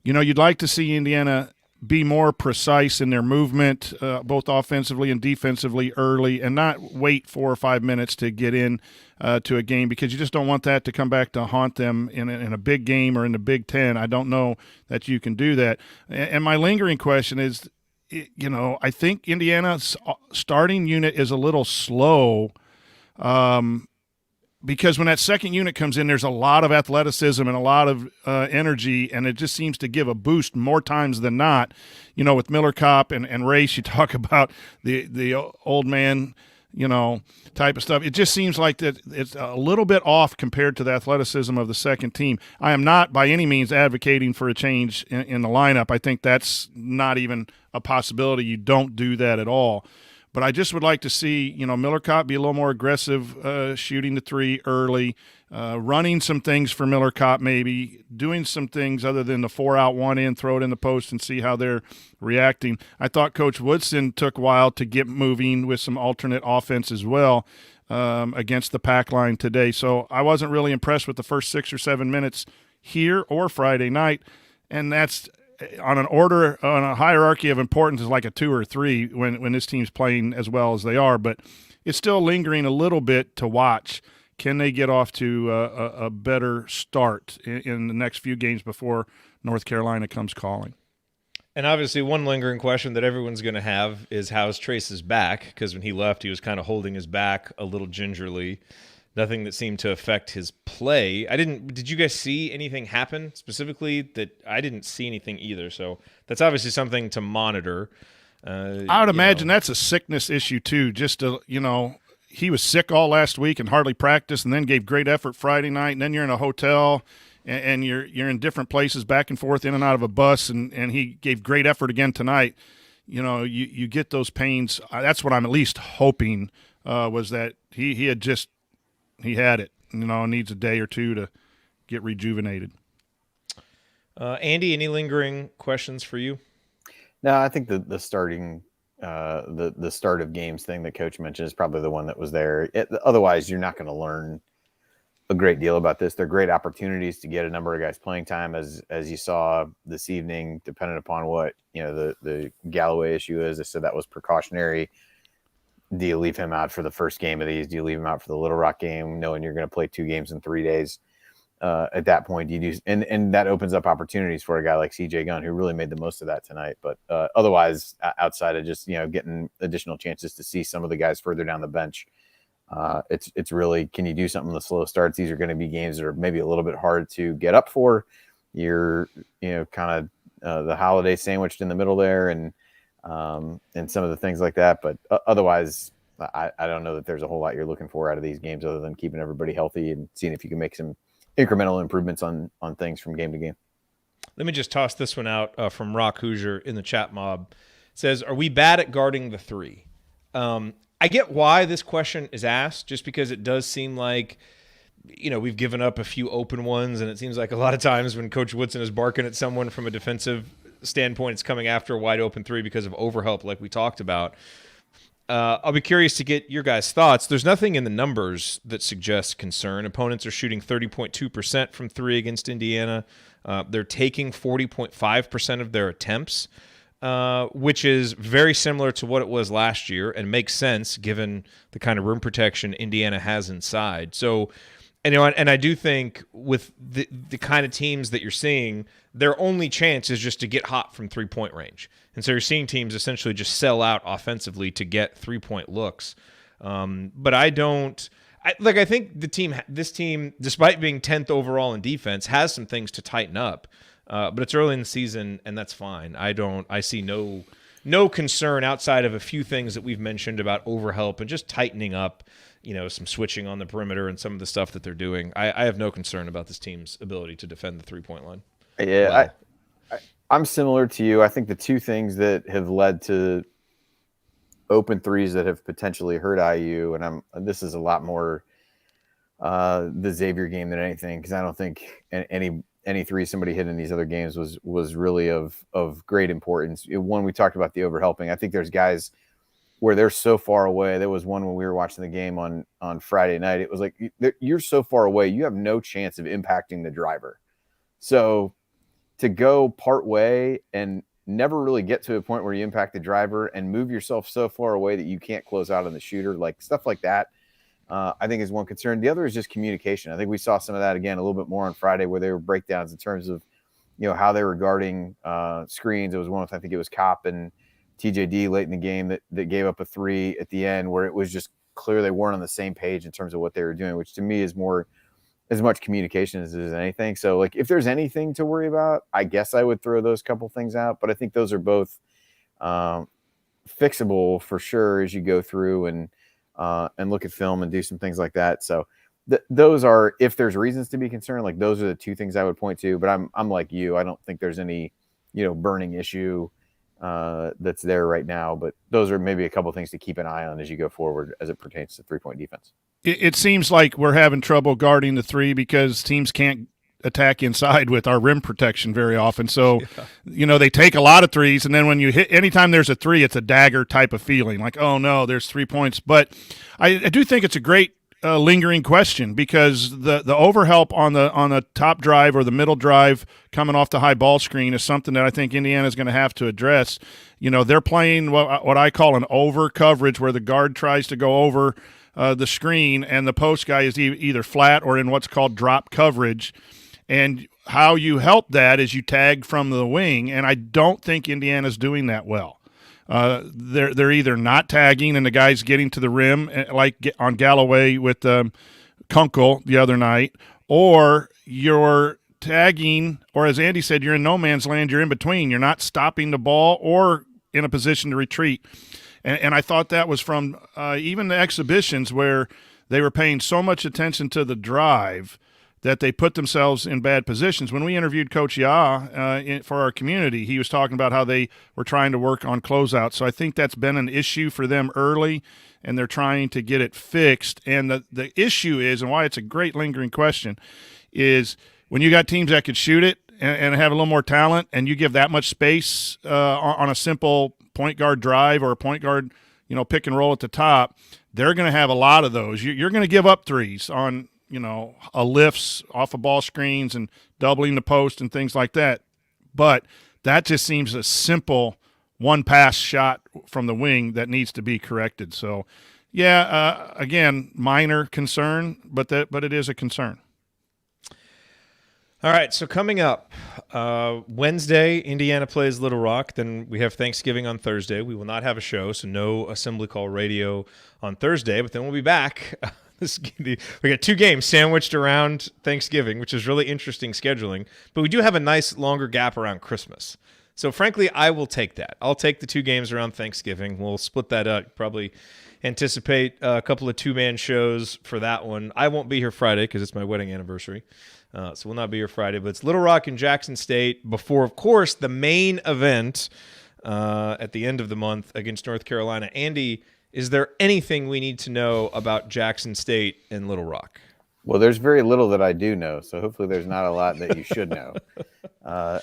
you'd like to see Indiana be more precise in their movement, both offensively and defensively early, and not wait 4 or 5 minutes to get in to a game because you just don't want that to come back to haunt them in a big game or in the Big Ten. I don't know that you can do that. And my lingering question is, I think Indiana's starting unit is a little slow. Because when that second unit comes in, there's a lot of athleticism and a lot of energy, and it just seems to give a boost more times than not. With Miller Kopp and Race, you talk about the old man, type of stuff. It just seems like that it's a little bit off compared to the athleticism of the second team. I am not by any means advocating for a change in the lineup. I think that's not even a possibility. You don't do that at all. But I just would like to see, Miller Kopp be a little more aggressive, shooting the three early, running some things for Miller Kopp maybe, doing some things other than the 4-out, 1-in, throw it in the post and see how they're reacting. I thought Coach Woodson took a while to get moving with some alternate offense as well against the pack line today. So I wasn't really impressed with the first 6 or 7 minutes here or Friday night, and that's – on a hierarchy of importance is like a 2 or 3 when this team's playing as well as they are, but it's still lingering a little bit to watch. Can they get off to a better start in the next few games before North Carolina comes calling? And obviously one lingering question that everyone's going to have is how's Trace's back? Because when he left, he was kind of holding his back a little gingerly. Nothing that seemed to affect his play. Did you guys see anything happen specifically? That I didn't see anything either. So that's obviously something to monitor. I would imagine that's a sickness issue too. Just to, he was sick all last week and hardly practiced, and then gave great effort Friday night. And then you're in a hotel and you're in different places, back and forth, in and out of a bus, and he gave great effort again tonight. You get those pains. That's what I'm at least hoping was that he had it, needs a day or two to get rejuvenated. Andy, any lingering questions for you? No, I think the starting, the start of games thing that Coach mentioned is probably the one that was there. Otherwise, you're not going to learn a great deal about this. They're great opportunities to get a number of guys playing time, as you saw this evening, depending upon what the Galloway issue is. I said that was precautionary. Do you leave him out for the first game of these? Do you leave him out for the Little Rock game, knowing you're going to play 2 games in 3 days? At that point, you do, and that opens up opportunities for a guy like CJ Gunn, who really made the most of that tonight. But otherwise, outside of just getting additional chances to see some of the guys further down the bench, it's really, can you do something with the slow starts? These are going to be games that are maybe a little bit hard to get up for. You're kind of the holiday sandwiched in the middle there, and some of the things like that. But otherwise, I don't know that there's a whole lot you're looking for out of these games other than keeping everybody healthy and seeing if you can make some incremental improvements on things from game to game. Let me just toss this one out from Rock Hoosier in the chat mob. It says, are we bad at guarding the 3? I get why this question is asked, just because it does seem like, we've given up a few open ones, and it seems like a lot of times when Coach Woodson is barking at someone from a defensive standpoint, it's coming after a wide open 3 because of overhelp, like we talked about. I'll be curious to get your guys' thoughts. There's nothing in the numbers that suggests concern. Opponents are shooting 30.2% from 3 against Indiana. They're taking 40.5% of their attempts, which is very similar to what it was last year and makes sense given the kind of rim protection Indiana has inside. So, and I do think with the kind of teams that you're seeing, their only chance is just to get hot from 3-point range. And so you're seeing teams essentially just sell out offensively to get 3-point looks. But I think this team, despite being 10th overall in defense, has some things to tighten up. But it's early in the season, and that's fine. I see no concern outside of a few things that we've mentioned about overhelp and just tightening up, some switching on the perimeter and some of the stuff that they're doing. I have no concern about this team's ability to defend the 3-point line. Yeah, well, I'm similar to you. I think the two things that have led to open threes that have potentially hurt IU, and this is a lot more the Xavier game than anything, because I don't think any three somebody hit in these other games was really of great importance. One, we talked about the overhelping. I think there's guys where they're so far away. There was one when we were watching the game on Friday night. It was like, you're so far away, you have no chance of impacting the driver. So to go part way and never really get to a point where you impact the driver and move yourself so far away that you can't close out on the shooter, like stuff like that, I think is one concern. The other is just communication. I think we saw some of that again a little bit more on Friday, where there were breakdowns in terms of, how they were guarding screens. It was one with, I think it was Kopp and TJD late in the game that gave up a three at the end, where it was just clear they weren't on the same page in terms of what they were doing, which to me is more as much communication as anything. So like, if there's anything to worry about, I guess I would throw those couple things out, but I think those are both fixable for sure as you go through and look at film and do some things like that. So those are, if there's reasons to be concerned, like those are the two things I would point to, but I'm like you, I don't think there's any, burning issue that's there right now, but those are maybe a couple things to keep an eye on as you go forward as it pertains to 3-point defense. It seems like we're having trouble guarding the three because teams can't attack inside with our rim protection very often. So, they take a lot of threes, and then when you hit, anytime there's a three, it's a dagger type of feeling, like, oh no, there's 3 points. But I do think it's a great lingering question, because the overhelp on the top drive or the middle drive coming off the high ball screen is something that I think Indiana is going to have to address. They're playing what I call an over coverage, where the guard tries to go over the screen and the post guy is either flat or in what's called drop coverage. And how you help that is you tag from the wing, and I don't think Indiana's doing that well. They're either not tagging and the guy's getting to the rim, like on Galloway with Kunkel the other night, or you're tagging, or as Andy said, you're in no man's land, you're in between. You're not stopping the ball or in a position to retreat. And I thought that was from even the exhibitions, where they were paying so much attention to the drive that they put themselves in bad positions. When we interviewed Coach Ya for our community, he was talking about how they were trying to work on closeout. So I think that's been an issue for them early, and they're trying to get it fixed. And the issue is, and why it's a great lingering question, is when you got teams that could shoot it and have a little more talent, and you give that much space on a simple point guard drive or a point guard, pick and roll at the top, they're going to have a lot of those. You're going to give up threes on, lifts off of ball screens and doubling the post and things like that. But that just seems a simple one-pass shot from the wing that needs to be corrected. So, again, minor concern, but it is a concern. All right, so coming up, Wednesday, Indiana plays Little Rock. Then we have Thanksgiving on Thursday. We will not have a show, so no Assembly Call radio on Thursday, but then we'll be back. We got 2 games sandwiched around Thanksgiving, which is really interesting scheduling, but we do have a nice longer gap around Christmas. So frankly, I will take that. I'll take the 2 games around Thanksgiving. We'll split that up, probably anticipate a couple of 2-man shows for that one. I won't be here Friday because it's my wedding anniversary. So we'll not be here Friday, but it's Little Rock and Jackson State before, of course, the main event at the end of the month against North Carolina. Andy, is there anything we need to know about Jackson State and Little Rock? Well, there's very little that I do know, so hopefully there's not a lot that you should know.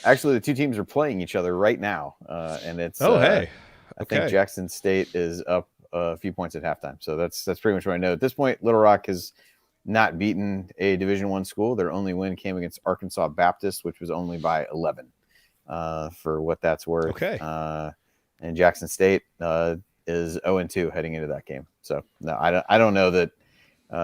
Actually, the 2 teams are playing each other right now, and it's I think Jackson State is up a few points at halftime, so that's pretty much what I know at this point. Little Rock has not beaten a Division I school. Their only win came against Arkansas Baptist, which was only by 11, for what that's worth. Okay. And Jackson State is 0-2 heading into that game. So no, I don't know that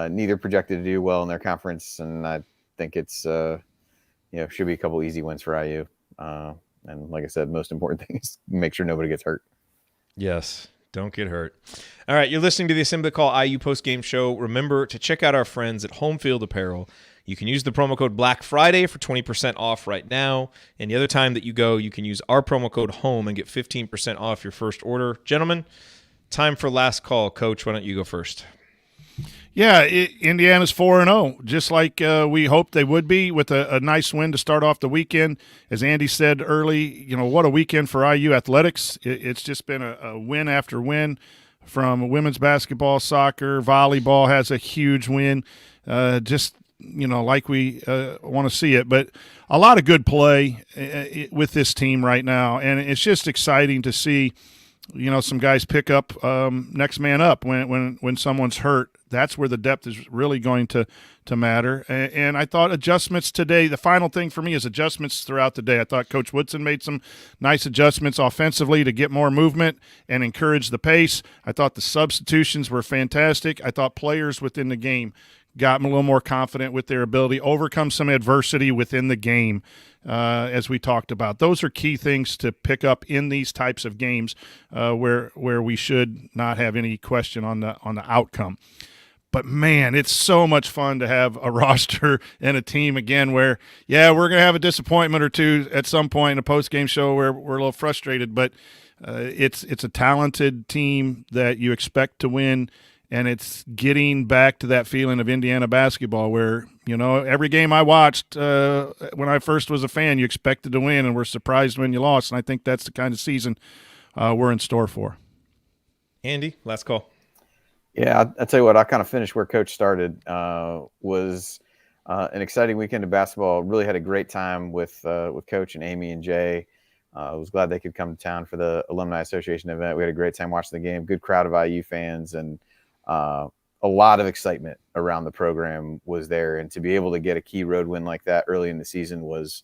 neither projected to do well in their conference, and I think it's should be a couple easy wins for IU. And like I said, most important thing is make sure nobody gets hurt. Yes. Don't get hurt. All right, you're listening to the Assembly Call IU postgame show. Remember to check out our friends at Home Field Apparel. You can use the promo code Black Friday for 20% off right now. And the other time that you go, you can use our promo code HOME and get 15% off your first order. Gentlemen, time for last call. Coach, why don't you go first? Yeah, Indiana's 4-0, just like we hoped they would be, with a nice win to start off the weekend. As Andy said early, what a weekend for IU athletics. It's just been a win after win. from women's basketball, soccer, volleyball has a huge win. Just, like we want to see it. But a lot of good play with this team right now, and it's just exciting to see, some guys pick up next man up when someone's hurt. That's where the depth is really going to matter. And I thought adjustments today, the final thing for me is adjustments throughout the day. I thought Coach Woodson made some nice adjustments offensively to get more movement and encourage the pace. I thought the substitutions were fantastic. I thought players within the game got a little more confident with their ability to overcome some adversity within the game, as we talked about. Those are key things to pick up in these types of games where we should not have any question on the outcome. But, man, it's so much fun to have a roster and a team again where, we're going to have a disappointment or two at some point in a post-game show where we're a little frustrated. But it's a talented team that you expect to win, and it's getting back to that feeling of Indiana basketball where, every game I watched when I first was a fan, you expected to win and were surprised when you lost. And I think that's the kind of season we're in store for. Andy, last call. Yeah, I'll tell you what, I kind of finished where Coach started. Was an exciting weekend of basketball. Really had a great time with Coach and Amy and Jay. I was glad they could come to town for the Alumni Association event. We had a great time watching the game. Good crowd of IU fans, and a lot of excitement around the program was there. And to be able to get a key road win like that early in the season was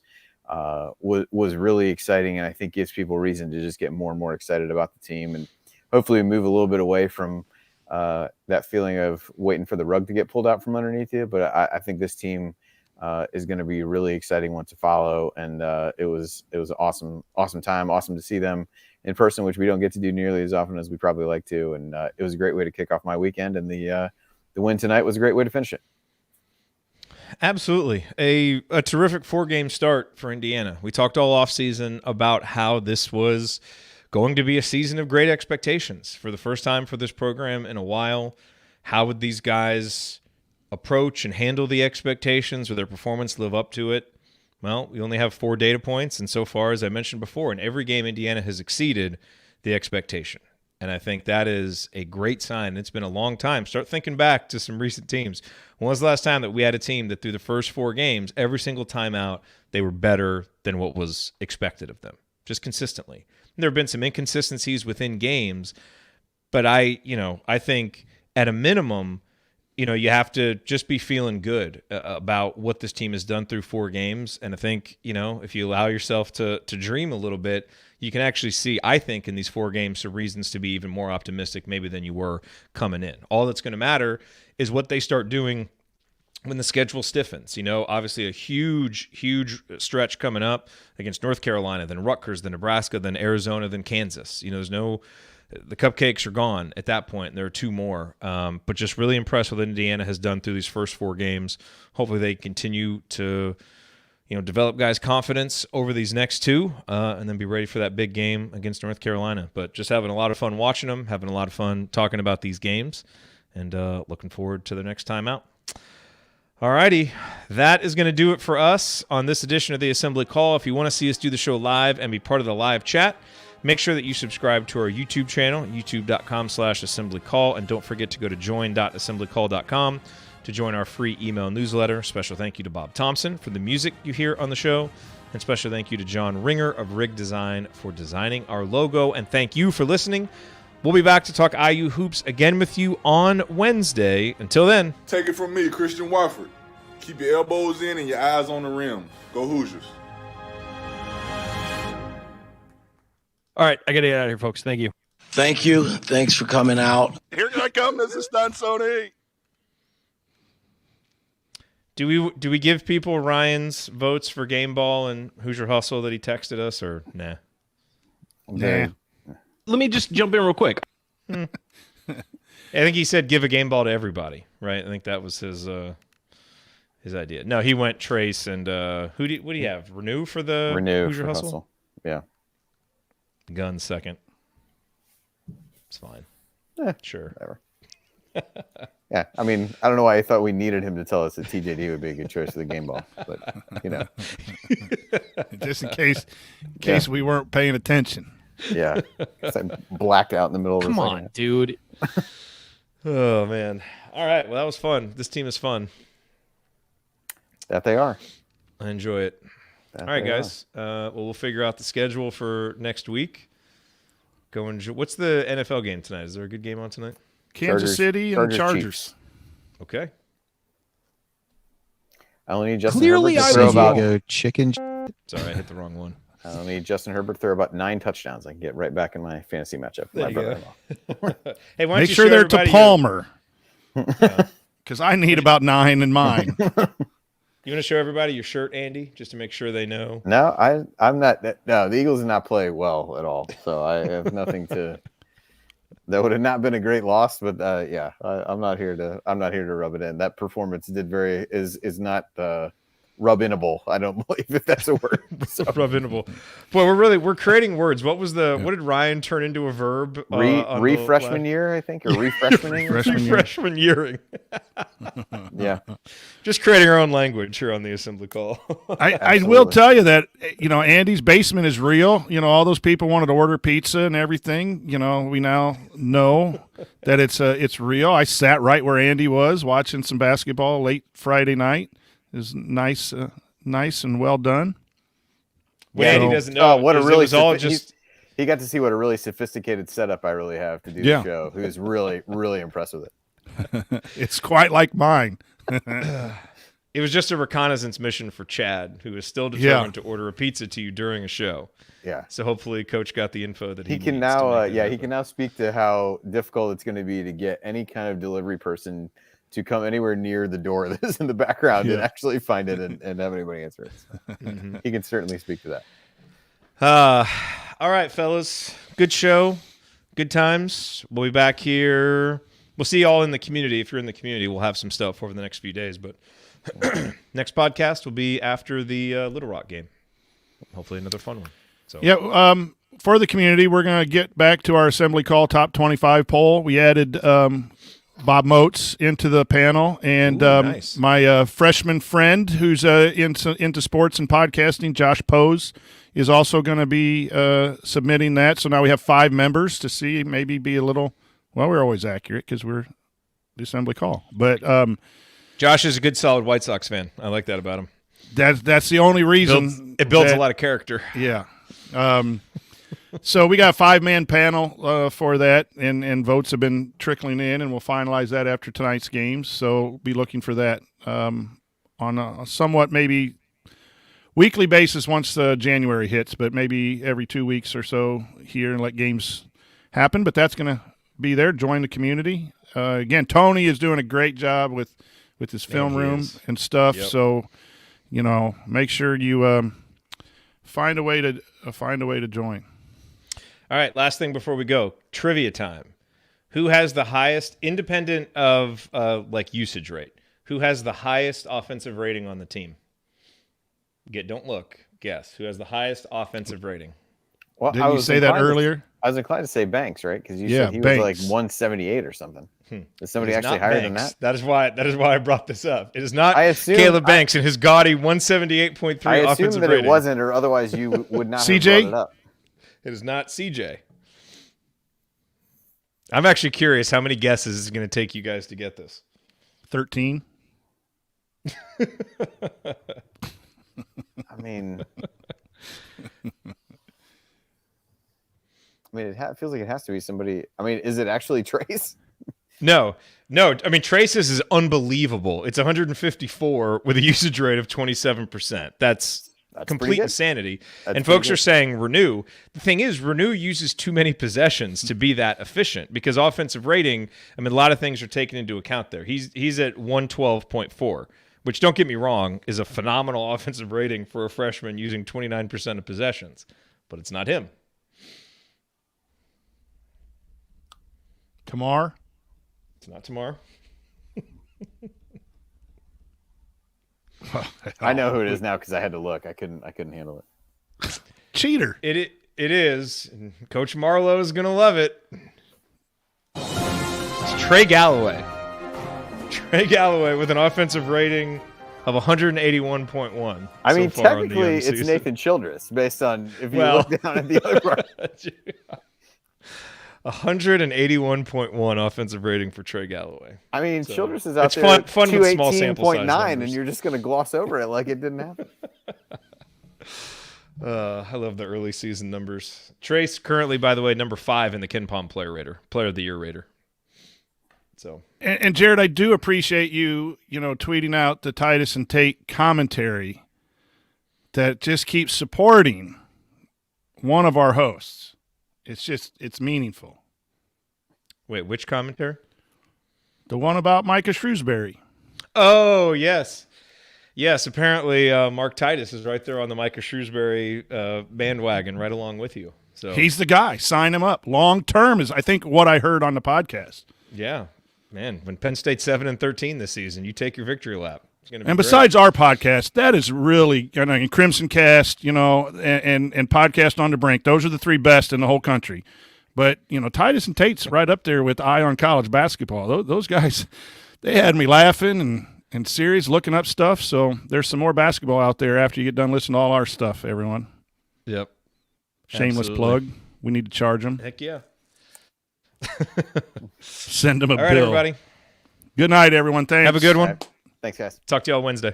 really exciting, and I think gives people reason to just get more and more excited about the team. And hopefully we move a little bit away from that feeling of waiting for the rug to get pulled out from underneath you. But I think this team is going to be a really exciting one to follow. And it was an awesome time. Awesome to see them in person, which we don't get to do nearly as often as we probably like to. And it was a great way to kick off my weekend. And the win tonight was a great way to finish it. Absolutely. A terrific 4-game start for Indiana. We talked all offseason about how this was going to be a season of great expectations for the first time for this program in a while. How would these guys approach and handle the expectations? Or their performance live up to it? Well, we only have 4 data points, and so far, as I mentioned before, in every game, Indiana has exceeded the expectation. And I think that is a great sign. It's been a long time. Start thinking back to some recent teams. When was the last time that we had a team that through the first 4 games, every single time out, they were better than what was expected of them, just consistently? There have been some inconsistencies within games, but I think at a minimum, you have to just be feeling good about what this team has done through 4 games. And I think, if you allow yourself to dream a little bit, you can actually see, I think, in these 4 games, some reasons to be even more optimistic maybe than you were coming in. All that's going to matter is what they start doing when the schedule stiffens. Obviously a huge stretch coming up against North Carolina, then Rutgers, then Nebraska, then Arizona, then Kansas. The cupcakes are gone at that point, and there are 2 more. But just really impressed with what Indiana has done through these first 4 games. Hopefully they continue to develop guys' confidence over these next 2, and then be ready for that big game against North Carolina. But just having a lot of fun watching them, having a lot of fun talking about these games, and looking forward to the next time out. All righty, that is going to do it for us on this edition of the Assembly Call. If you want to see us do the show live and be part of the live chat, make sure that you subscribe to our YouTube channel, youtube.com/assemblycall, and don't forget to go to join.assemblycall.com to join our free email newsletter. Special thank you to Bob Thompson for the music you hear on the show, and special thank you to John Ringer of Rig Design for designing our logo, and thank you for listening. We'll be back to talk IU hoops again with you on Wednesday. Until then, take it from me, Christian Wofford. Keep your elbows in and your eyes on the rim. Go Hoosiers. All right, I got to get out of here, folks. Thank you. Thank you. Thanks for coming out. Here I come, Mrs. Stansoni. do we give people Ryan's votes for Game Ball and Hoosier Hustle that he texted us, or nah? Nah. Let me just jump in real quick. I think he said give a game ball to everybody, right? I think that was his idea. No, he went Trace and what do you have? Renew for the Hoosier for Hustle? Yeah. Gun second. It's fine. Sure. Whatever. Yeah, I mean, I don't know why I thought we needed him to tell us that TJD would be a good choice for the game ball, but just in case we weren't paying attention. Yeah, it's like blacked out in the middle of the Come on, dude. Oh, man. All right. Well, that was fun. This team is fun. That they are. I enjoy it. All right, guys. Well, we'll figure out the schedule for next week. What's the NFL game tonight? Is there a good game on tonight? Kansas City and Chargers. Chiefs. Okay. I only need Justin Clearly, Herbert I to throw was about. go chicken. Sorry, I hit the wrong one. I only need Justin Herbert to throw about 9 touchdowns. I can get right back in my fantasy matchup. There My you go. brother-in-law. Hey, why don't Make you sure show they're to everybody Palmer. Because I need about 9 in mine. You want to show everybody your shirt, Andy, just to make sure they know? No, I'm not. No, the Eagles did not play well at all. So I have nothing to. That would have not been a great loss, but yeah, I'm not here to rub it in. That performance is not rub-inable. I don't believe if that's a word. So. Rub-inable. Boy, we're creating words. What did Ryan turn into a verb? Freshman year, I think, or refreshmaning. Freshman yearing. Yeah. Just creating our own language here on the assembly call. I will tell you that, Andy's basement is real. All those people wanted to order pizza and everything. We now know that it's real. I sat right where Andy was watching some basketball late Friday night. It was nice and well done. What Andy doesn't know what a is really it was all just he got to see what a really sophisticated setup I really have to do the show. He was really, really impressed with it. It's quite like mine. It was just a reconnaissance mission for Chad, who is still determined to order a pizza to you during a show. Yeah. So hopefully Coach got the info that he can needs now. to make he can now speak to how difficult it's going to be to get any kind of delivery person to come anywhere near the door that's in the background and actually find it and have anybody answer it. So he can certainly speak to that. All right, fellas. Good show. Good times. We'll be back here. We'll see you all in the community. If you're in the community, we'll have some stuff over the next few days. But next podcast will be after the Little Rock game. Hopefully another fun one. So for the community, we're going to get back to our Assembly Call Top 25 poll. We added Bob Moats into the panel, and nice. My freshman friend who's into sports and podcasting, Josh Pose, is also going to be submitting that. So now we have 5 members to see, maybe be a little, well, we're always accurate because we're the Assembly Call. But Josh is a good, solid White Sox fan. I like that about him. That's the only reason. It builds a lot of character. Yeah. So we got a 5-man panel for that, and votes have been trickling in, and we'll finalize that after tonight's games. So be looking for that on a somewhat maybe weekly basis once January hits, but maybe every 2 weeks or so here and let games happen. But that's going to be there. Join the community. Again, Tony is doing a great job with his film room and stuff. Yep. So, make sure you find a way to join. All right, last thing before we go, trivia time. Who has the highest, independent of usage rate, who has the highest offensive rating on the team? Don't look, guess. Who has the highest offensive rating? Well, Didn't you say that earlier? I was inclined to say Banks, right? Because you said he Banks. was like 178 or something. Is somebody actually higher than that? That is why I brought this up. It is not Caleb Banks and his gaudy 178.3 I offensive assume that rating. It wasn't, or otherwise you would not have CJ? brought it up. It is not CJ. I'm actually curious how many guesses is going to take you guys to get this. 13. I mean, it feels like it has to be somebody. I mean, is it actually Trace? No. I mean, Trace's is unbelievable. It's 154 with a usage rate of 27%. That's complete insanity. And folks are saying Renew. The thing is, Renew uses too many possessions to be that efficient because offensive rating, I mean, a lot of things are taken into account there. He's at 112.4, which, don't get me wrong, is a phenomenal offensive rating for a freshman using 29% of possessions. But it's not him. Tamar? It's not Tamar. I know who it is now because I had to look. I couldn't handle it. Cheater. It is. And Coach Marlowe is gonna love it. It's Trey Galloway. Trey Galloway with an offensive rating of 181.1. I mean, technically, it's Nathan Childress based on if you look down at the other part. 181.1 offensive rating for Trey Galloway. I mean, So, Childress is out it's there fun- at fun with small sample size 218.9, numbers. and you're just going to gloss over it like it didn't happen. I love the early season numbers. Trace currently, by the way, number 5 in the Ken Palm Player of the Year rater. So, and Jared, I do appreciate you tweeting out the Titus and Tate commentary that just keeps supporting one of our hosts. It's meaningful. wait, which commentary? The one about Micah Shrewsbury. Oh, yes. Yes, apparently Mark Titus is right there on the Micah Shrewsbury bandwagon right along with you. So He's the guy. Sign him up. Long term is, I think, what I heard on the podcast. yeah, man, when Penn State's 7-13 this season, you take your victory lap. It's gonna be And great. besides our podcast, that is really, Crimson Cast, and Podcast on the Brink, those are the 3 best in the whole country. But, Titus and Tate's right up there with Eye on College Basketball. Those guys, they had me laughing and serious, looking up stuff. So there's some more basketball out there after you get done listening to all our stuff, everyone. Yep. Shameless Absolutely. plug. We need to charge them. Heck yeah. Send them a All right, bill. everybody. Good night, everyone. Thanks. Have a good one. All right. Thanks, guys. Talk to y'all Wednesday.